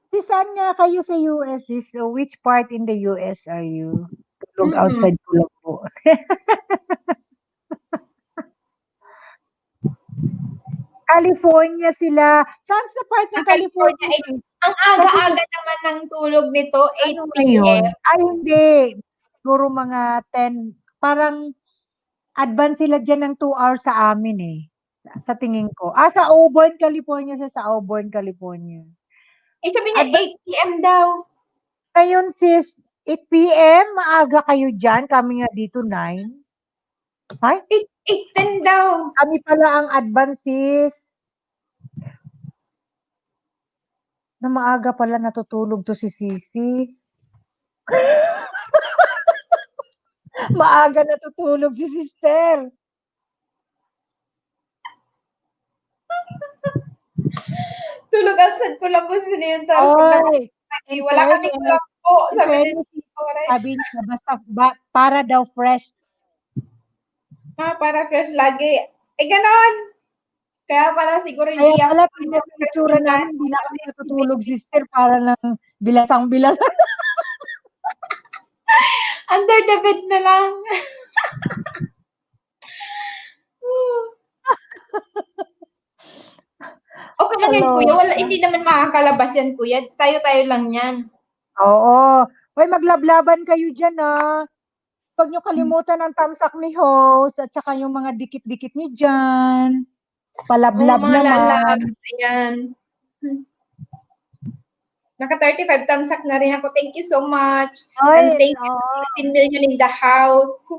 Sis, saan nga kayo sa US, sis? So, which part in the US are you? Tulog mm. outside ko lang po. California sila. Saan sa part ng Ang California, California, sis? ang Kasi aga-aga naman ng tulog nito, ano 8 ngayon? p.m. Ay, hindi. Siguro mga 10. Parang advance sila dyan ng 2 hours sa amin eh. Sa tingin ko. Sa Auburn, California siya, sa Auburn, California. Eh, sabi niya Advance 8 p.m. daw. ngayon, sis, 8 p.m. Maaga kayo dyan. Kami nga dito, 9. Ay, 8:10 daw. kami pala ang advance, sis. Na maaga pala natutulog to si Sisi. Maaga natutulog si sister. Tulog outside ko lang po sa yun. Tapos pag Oy, nag-party, in wala kaming fairness, lampo. in Sabi din, fairness, sabi niya, basta para daw fresh. para fresh lagi. Eh, ganon. Kaya pala siguro Kaya hindi ako pala, tingnan mo yung fresh itsura ng namin, lalo hindi na kasi kami natutulog, sister, para ng bilasang-bilasan. under the bed na lang. Okay lang yan, kuya. Wala, Kaloka. hindi naman makakalabas yan, kuya. Tayo-tayo lang yan. Oo. Hoy, maglablaban kayo dyan, ah. Huwag niyo kalimutan ang tamsak ni host at saka yung mga dikit-dikit niyo dyan. Oo, Palablab mga naman. lalabs. Ayan. Naka 35 thumbs up na rin ako. Thank you so much. And Ay, thank you oo. 16 million in the house.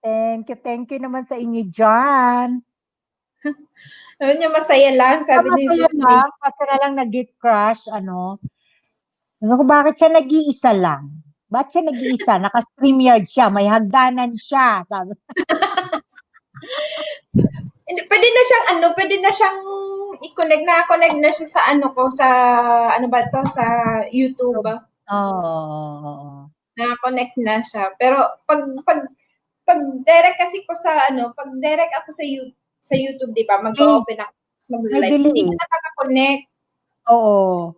Thank you naman sa inyo dyan. Ano niya, masaya lang, sabi ni Masaya Sis May. lang, basta na lang nag-get crush, ano. Ano ko, bakit siya nag-iisa lang? Ba't siya nag-iisa? Naka-StreamYard siya, may hagdanan siya. Sabi. Pwede na siyang i-connect na siya sa ano ko, sa, ano ba to, sa YouTube. Oo. Na-connect na siya. Pero, pag direct kasi ko sa, pag direct ako sa YouTube, di ba, mag-open ako, May mag-live, hindi delay. siya nakaka-connect. Oo.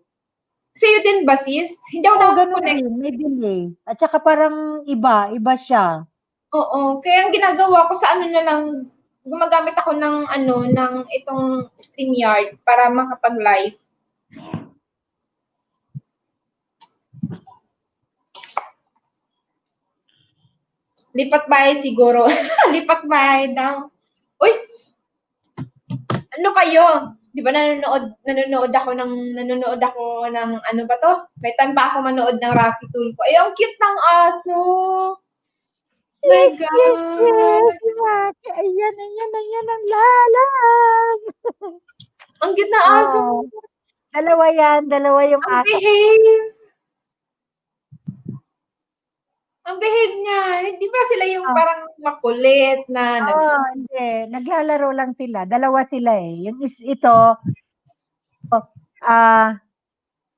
Sa'yo din ba, sis? Hindi ako Oo, ganun nakaka-connect. din. May delay. At saka parang iba siya. Oo, kaya ang ginagawa ko sa ano na lang, gumagamit ako ng itong StreamYard para makapag-live. Lipat bahay siguro. Lipat bahay daw. Uy, ano kayo? Di ba nanonood ako ng ano ba to? May time pa ako manood ng Rocky Tulfo. Ay, ang cute ng aso. My Yes. God. Si Maki. Ayan ang lalang. Ang cute ng aso. Oo. Dalawa yung Ang aso. behave. Ang behave niya. Hindi ba sila yung Ah. parang makulit na Hindi. Naglalaro lang sila. Dalawa sila eh. Ito,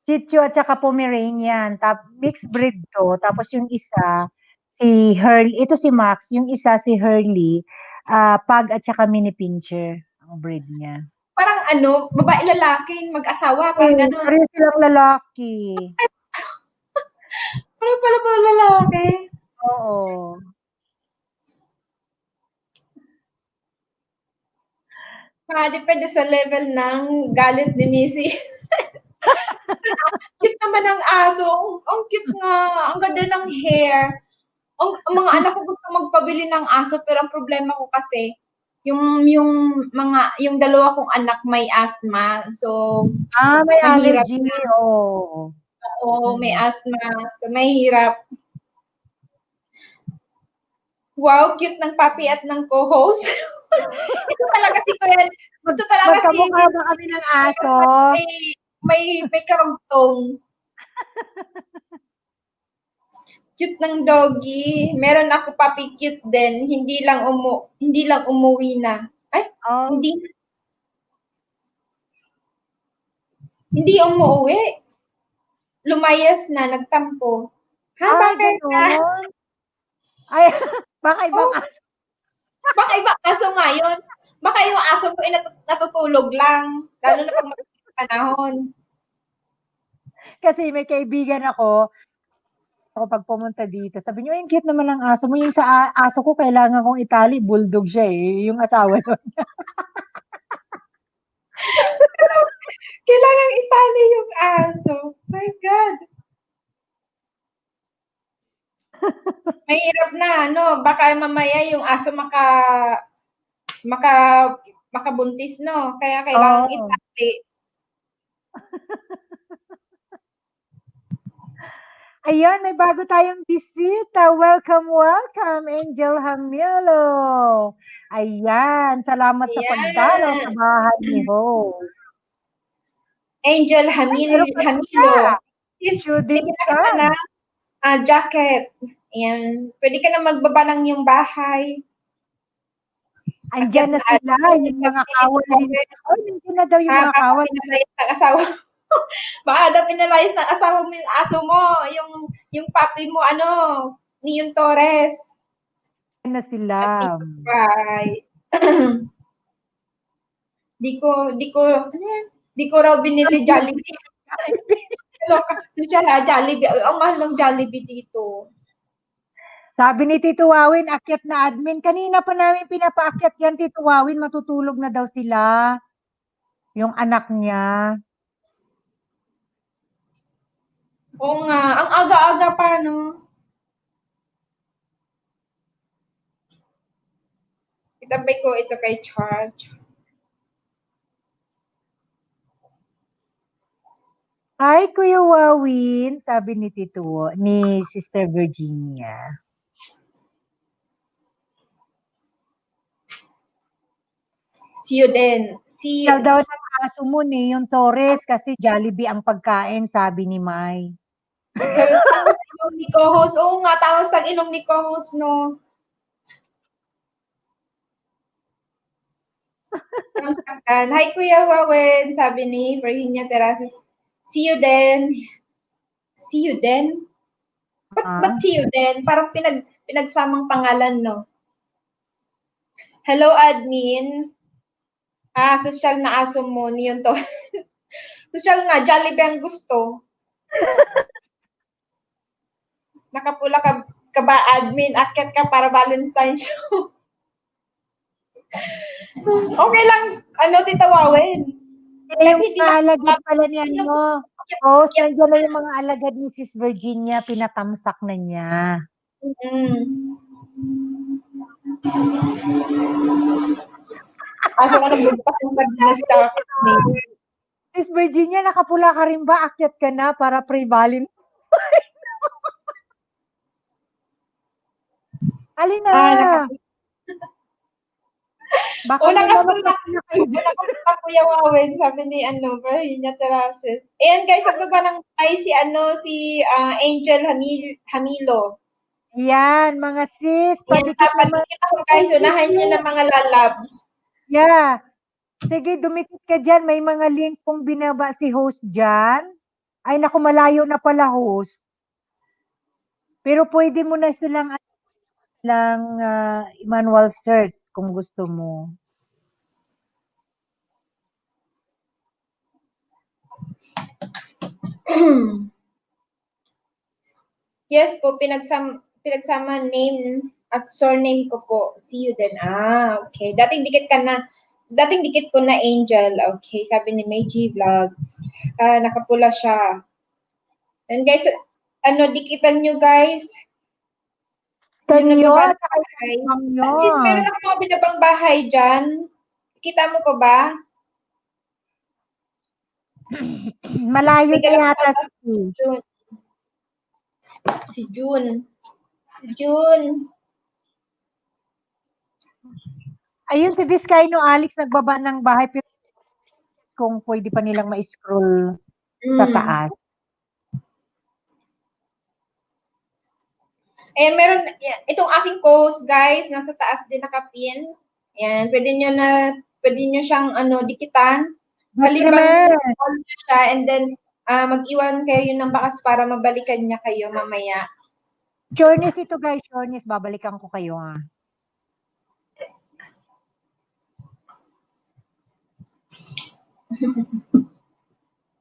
Shih Tzu at saka Pomeranian. Mixed breed to. Tapos yung isa, si Hurley. Ito si Max. Yung isa si Hurley. Pug at saka mini pincher. Ang breed niya. parang babae lalaki, mag-asawa, parang gano'n. Pareho silang lalaki. Parang pala lalaki. Oo. Depende sa level ng galit ni Missy. Cute naman ng aso. Ang cute nga. Ang ganda ng hair. Ang mga anak ko gusto magpabili ng aso, pero ang problema ko kasi, yung dalawa kong anak may asthma. So, May mahirap allergy. na. Oo. Oo, may asthma. So, mahirap. Wow, cute ng papi at ng co-host. Ito talaga si Kuya. Ito talaga si Magkamukha ba kami ng aso? may karugtong. Cute ng doggy. Meron ako puppy cute din. Hindi lang umuwi na. Ay, Oh, hindi. Hindi umuwi. Lumayas na, nagtampo. Ha, Ay, bakit? gano'n? Ay, baka ibang Oh, aso. baka ibang aso nga yun. Baka yung aso mo ay natutulog lang. Lalo na pag panahon. Kasi may kaibigan ako pag pumunta dito, sabi niya, "Ang cute naman ng aso mo." Yung sa aso ko kailangan kong itali, bulldog siya, eh, yung asawa nun. Pero kailangang itali yung aso. My God. Mahirap na, no? Baka mamaya yung aso maka, makabuntis, no? Kaya kailangang Oo. itali. Ayan, may bago tayong bisita. Welcome, welcome, Angel Hamilo. Ayan, salamat sa pagdalaw sa Ayan. bahay ni host. Angel Ay, meron pa Hamilo. isa. Sis, Judith bigyan na kita Chan. ng jacket. Ayan. Pwede ka na magbaba ng yung bahay. Akyat Andyan na na sila, admin. yung Sabi mga ni Tito kawal. Robert, Ay, nandiyan na daw yung mga baka kawal. pinalayas ng asawa. Baka daw pinalayas ng asawa mo yung aso mo. Yung papi mo, ano, Nion Torres. Na sila. Nandito pa. Di ko raw binili Jollibee. Kaloka. Social Jollibee. Ang mahal ng Jollibee dito. Sabi ni Tito Wawin, akyat na admin. Kanina pa namin pinapaakyat yan, Tito Wawin, matutulog na daw sila. Yung anak niya. Oo nga. Ang aga-aga pa, no? Itabay ko ito kay Charge. Hi, Kuya Wawin, sabi ni ni Sister Virginia. See you then. See you. Kaya daw ng aso mo ni yung Torres kasi Jollibee ang pagkain, sabi ni Mai. Sabi ko, tawas ilong ni co-host. Oo nga, tawas ang ilong ni co-host, no? Kamsakan. Hi, Kuya Wawen, sabi ni Virginia Terraces. See you then. See you then? Ba't see you then? Parang pinagsamang pangalan, no? Hello, admin. Social na aso mo. Niyon to. Social nga, Jollibee ang gusto. Nakapula ka ba, admin? Akyat ka para Valentine's show. Okay lang, Tita Wawen. Eh, yung Hindi mga lang, alagad pala ni ano, host, akyat. nandiyan na yung mga alagad ni Sis Virginia, pinatamsak na niya. Kaso nga nagbubukas ng sardinas chocolate name. Sis Virginia, nakapula ka rin ba? Akyat ka na para pre-Valentine. Alin na? Baka Nakapula na Kuya Wawen, sabi ni Virginia Terraces. Ayan guys, nagbaba ng ay si Angel Hamilo. Yan, mga sis, Ayan, padikit naman. padikit ako guys, unahan nyo ng mga lalabs. Yeah. Sige, dumikit ka dyan. May mga link kung binaba si host dyan. Ay, naku, malayo na pala host. Pero pwede mo na silang manual search kung gusto mo. Yes po, pinagsama name at surname ko po. See you then. Okay. Dating dikit ko na Angel. Okay, sabi ni Meiji Vlogs. Nakapula siya. And guys, dikitan nyo guys. Yung Kanyo, nagbabang at bahay. nyo. Sis, meron ako mga binabang bahay dyan. Kita mo ko ba? Malayo May na galap yata pa si June. Si June. Ayun, si Vizcaino Alex nagbaba ng bahay pero kung pwede pa nilang ma-scroll sa taas. Meron, itong aking post, guys, nasa taas din nakapin. Ayan, pwede nyo siyang, dikitan. palibang naman. call niyo siya and then mag-iwan kayo ng bakas para mabalikan niya kayo mamaya. Sureness ito guys, sureness. Babalikan ko kayo ha.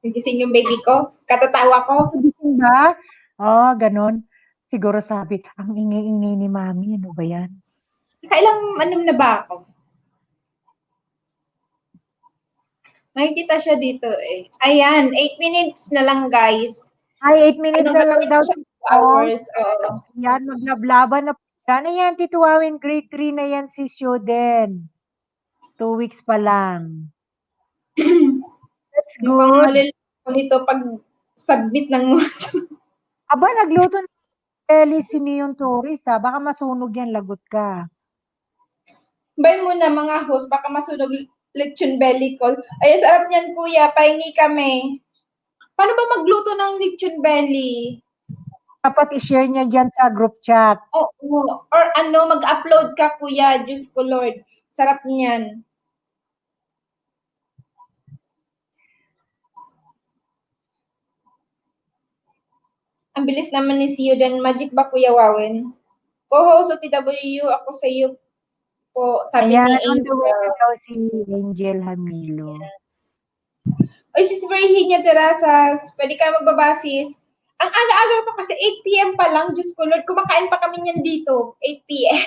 Nagising yung baby ko. Katatawa ko. Gising ba? Oh, ganun. Siguro sabi, ang ingay-ingay ni mami. Ano ba yan? Kailang na ba ako? Makikita siya dito eh. Ayan, 8 minutes na lang guys. Ay, 8 minutes na lang gagawin daw. ko siya 2 hours. Oo. Yan, maglablaban na. Sana yan, tituwawin. Grade 3 na yan si Shoden. 2 weeks pa lang. That's Mukhang good. malilito nito pag submit ng Aba, nagluto ng belly si Neon Tourist ha. Baka masunog yan, lagot ka. Bay muna mga host, baka masunog lechon belly ko. Ay, sarap niyan kuya, pahingi kami. Paano ba magluto ng lechon belly? Dapat i-share niya dyan sa group chat. Oo. Or mag-upload ka kuya, Diyos ko Lord. Sarap niyan. Ang bilis naman ni Siyo din. Magic ba Kuya Wawen? Co-host o TWU, ako sa iyo po, sabi Ayan, ni on the way Angel. na daw si Angel Hamilo. Oy, sis Virginia Terrazas, pwede ka magbabasis. Ang aga-aga pa kasi 8 p.m. pa lang, Diyos ko Lord, kumakain pa kami niyan dito, 8 p.m.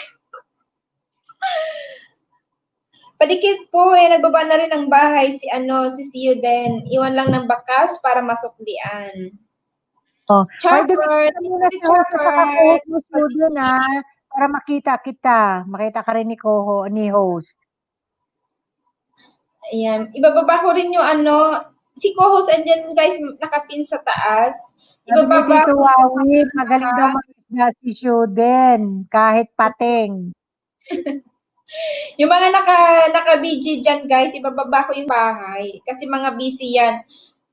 Padikit po nagbaba na rin ng bahay si Siyo din. Iwan lang ng bakas para masuklian. Oh, by the Chopper, way, muna si host sa kakuhot mo studio na para makita kita. Makita ka rin ni host. Ayan. Ibababa ko rin yung si co-host andyan guys, nakapin sa taas. Ibababa Dito, ko. Wawin, magaling daw mag-isda si Shoden, kahit pating. Yung mga naka-BG dyan guys, ibababa ko yung bahay. Kasi mga busy yan.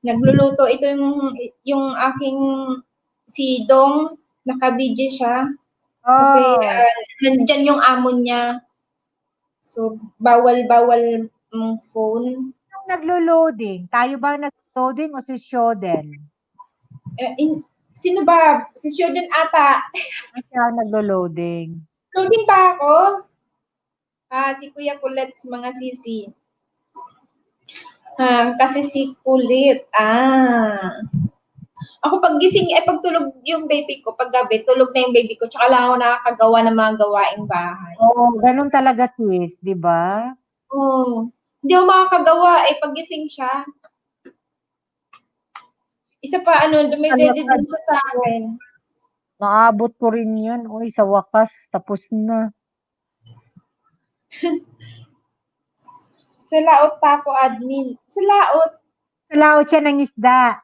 Nagluluto. Ito yung aking si Dong, naka-BG siya. Kasi nandyan yung amo niya. So, bawal phone. Naglo-loading. Tayo ba nag-loading o si Shoden? Sino ba? Si Shoden ata. Siya naglo-loading. Loading pa ako? Si Kuya Kulit, mga sisi. Kasi si Kulit. Ako pag gising, pag tulog yung baby ko, pag gabi, tulog na yung baby ko, tsaka lang ako nakakagawa ng mga gawaing bahay. Oo, ganun talaga sis, di ba? Oo. Hindi ako makakagawa, pag gising siya. Isa pa, dumidede din siya sa akin. Naabot ko rin yan. Uy, sa wakas, tapos na. Sa laot pa ako, admin. Sa laot? Sa laot siya ng isda.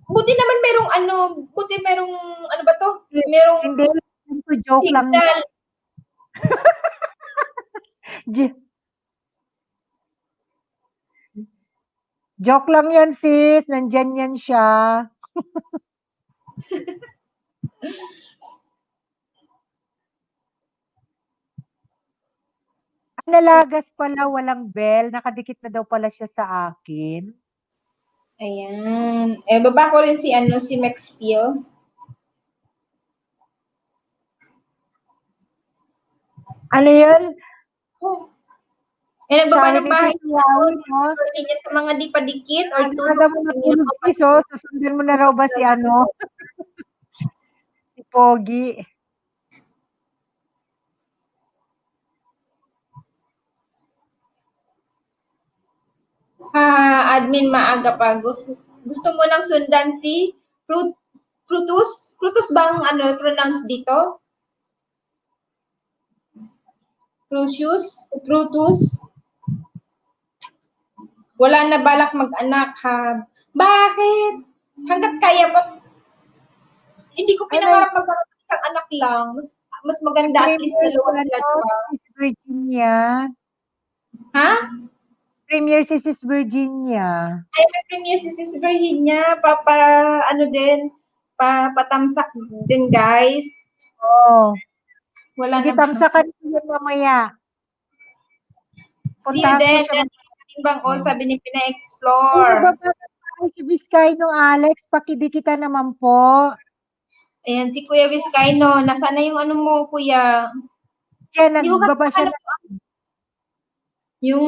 Buti naman merong, ano ba to? Merong Hindi, joke lang. signal. Joke lang yan sis, nandyan yan siya. Nalagas pala, walang bell. Nakadikit na daw pala siya sa akin. Ayan. Baba ko rin si Maxfield. Ano yun? Nagbaba ng bahay niya sa mga di padikit or tulog. Susundan mo na raw ba si si Pogi? Admin maaga pa. Gusto mo lang sundan si Frutus? Frutus bang pronounce dito? Frutus? Wala na balak mag-anak ha. Bakit? Hanggat kaya pa. Hindi ko pinangarap magkaroon ng isang anak lang. Mas maganda at least dalawa sila diba? Virginia. Ha? Premier si Sis Virginia. Ay, may premier si Sis Virginia. Patamsak din, guys. Oo. Wala na. Tamsakan yun mamaya. See you then. Timbang O, Ayan. sabi ni Ay, Pina-explore. nagbabasa si Vizcaino Alex, pakidikita naman po. Ayan, si Kuya Vizcaino. Nasaan na yung ano mo, Kuya? Siya, Di ko kasi nagbaba siya nakalap yung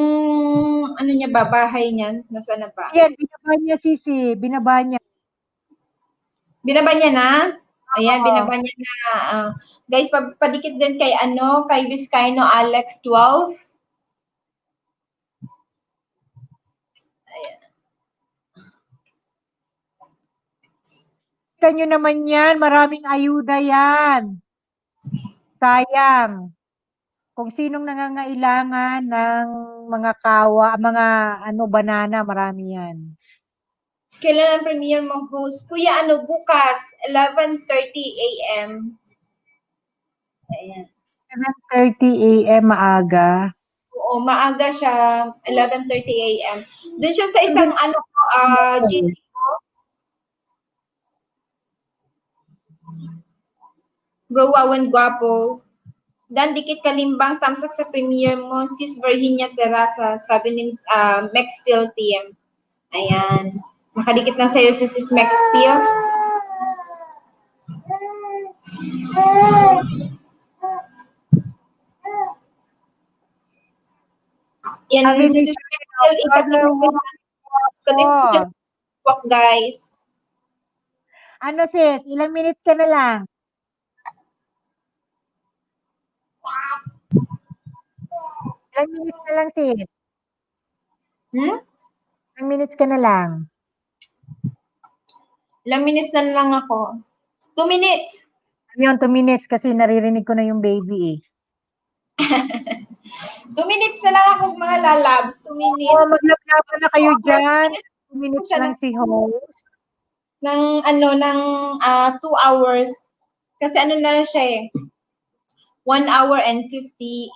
ano niya ba, bahay niyan. Nasaan na ba? Ayan, binaba niya sisi, binaba niya. Binaba niya na? Ayan, Oo. binaba niya na. Guys, padikit din kay ano, kay Vizcaino Alex 12. Ayan. Kita nyo naman yan, maraming ayuda yan. Sayang. Kung sinong nangangailangan ng mga mga banana, marami yan. Kailan ang premiere mo host? Kuya, ano, bukas, 11:30 a.m. Ayan. 7:30 a.m. maaga. Oo, maaga siya, 11:30 a.m. Doon siya sa isang ano, GC ko. Bro, Wawan Guapo. Dan, dikit kalimbang, tamsak sa premiere mo, Sis Virginia Terasa, sabi ni Maxfield Team. Ayan. Makadikit na sa'yo si Sis Maxfield. Yan, Sabi si ni Sis Maxfield, Brother ikatin po, guys. Ano sis, ilang minutes ka na lang? Ilang minutes na lang sis? Ilang minutes ka na lang? Ilang minutes na lang ako? 2 minutes. Ano yun, 2 minutes kasi naririnig ko na yung baby eh. 2 minutes na lang ako mga lalabs. 2 minutes. Oo, maglablaban na kayo dyan. 2 Finish minutes siya lang si host. ng 2 hours. Kasi ano na siya eh. 1 hour and 58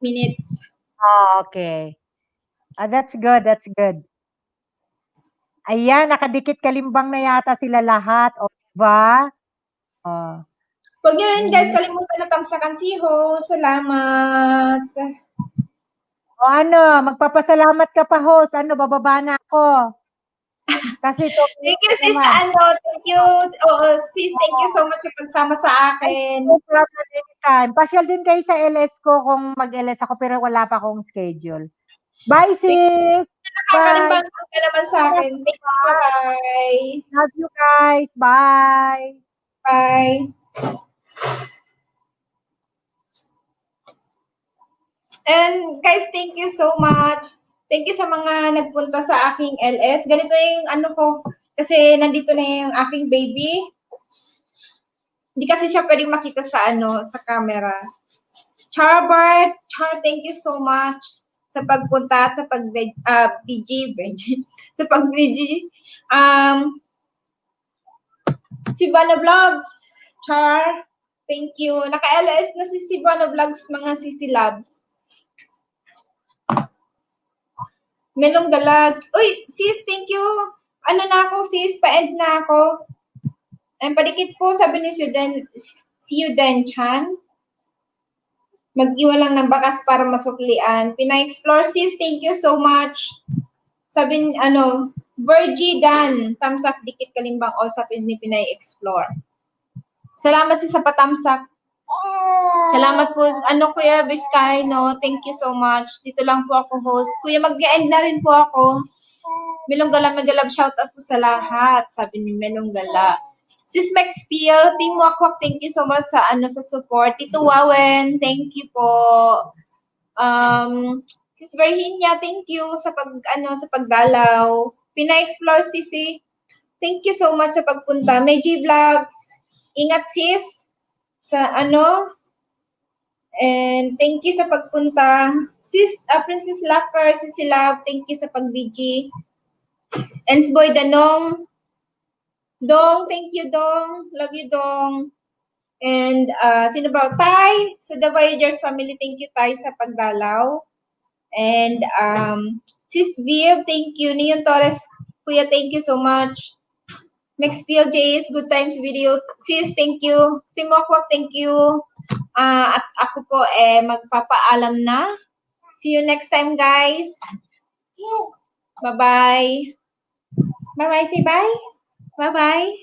minutes. Oh, okay. That's good, that's good. Ayan, nakadikit kalimbang na yata sila lahat. O, diba? Oh. Huwag nyo rin guys, kalimutan na tamsakan si host. Salamat. O ano, magpapasalamat ka pa host. Ano, bababa na ako. Kasi ito, Thank you sis, thank you. Sis, thank you so much sa pagsama sa akin. No problem anytime. Pasyal din kayo sa LS ko kung mag-LS ako pero wala pa akong schedule. Bye sis! Bye! Nakakalimbang ka naman sa akin. Thank you, bye-bye. Love you guys! Bye! Bye. And guys, thank you so much. Thank you sa mga nagpunta sa aking LS. Ganito yung ano ko, kasi nandito na yung aking baby. Hindi kasi siya pwedeng makita sa sa camera. Char, thank you so much sa pagpunta at sa sa pag-VG. Sibana Vlogs, Char, thank you. Naka-LS na si Sibana Vlogs, mga Sisi Labs. Melong Galag. Uy, sis, thank you. Ano na ako, sis, pa-end na ako. And padikit po, sabi ni si Yuden Chan. Mag-iwan lang ng bakas para masuklian. Pina-explore, sis, thank you so much. Sabi Virgie Dan, thumbs up, dikit kalimbang o sabi ni Pinay-explore. Salamat sa patamsak. Salamat po. Kuya Vizcaino, thank you so much. Dito lang po ako host. Kuya, mag-end na rin po ako. Melong Gala, mag-love shoutout po sa lahat. Sabi ni Melong Gala. Sis Maxfield, Team Wakwak, thank you so much sa sa support. Tito Wawen, thank you po. Sis Virginia, thank you sa sa pagdalaw. Pina-explore Sisi. Thank you so much sa pagpunta. Meji Vlogs. Ingat sis sa and thank you sa pagpunta. Sis Princess Lapper, Sisi Love, thank you sa pag-VG. Ens Boy Danong. Dong, thank you Dong. Love you Dong. And sino ba? Tay, sa The Voyagers family, thank you Tay sa pagdalaw. And Sis Viv, thank you. Neon Torres, Kuya, thank you so much. Maxfield JS, Good Times Video. Sis, thank you. Team Wakwak, thank you. At ako po magpapaalam na. See you next time, guys. Bye-bye. Bye-bye, say bye. Bye-bye.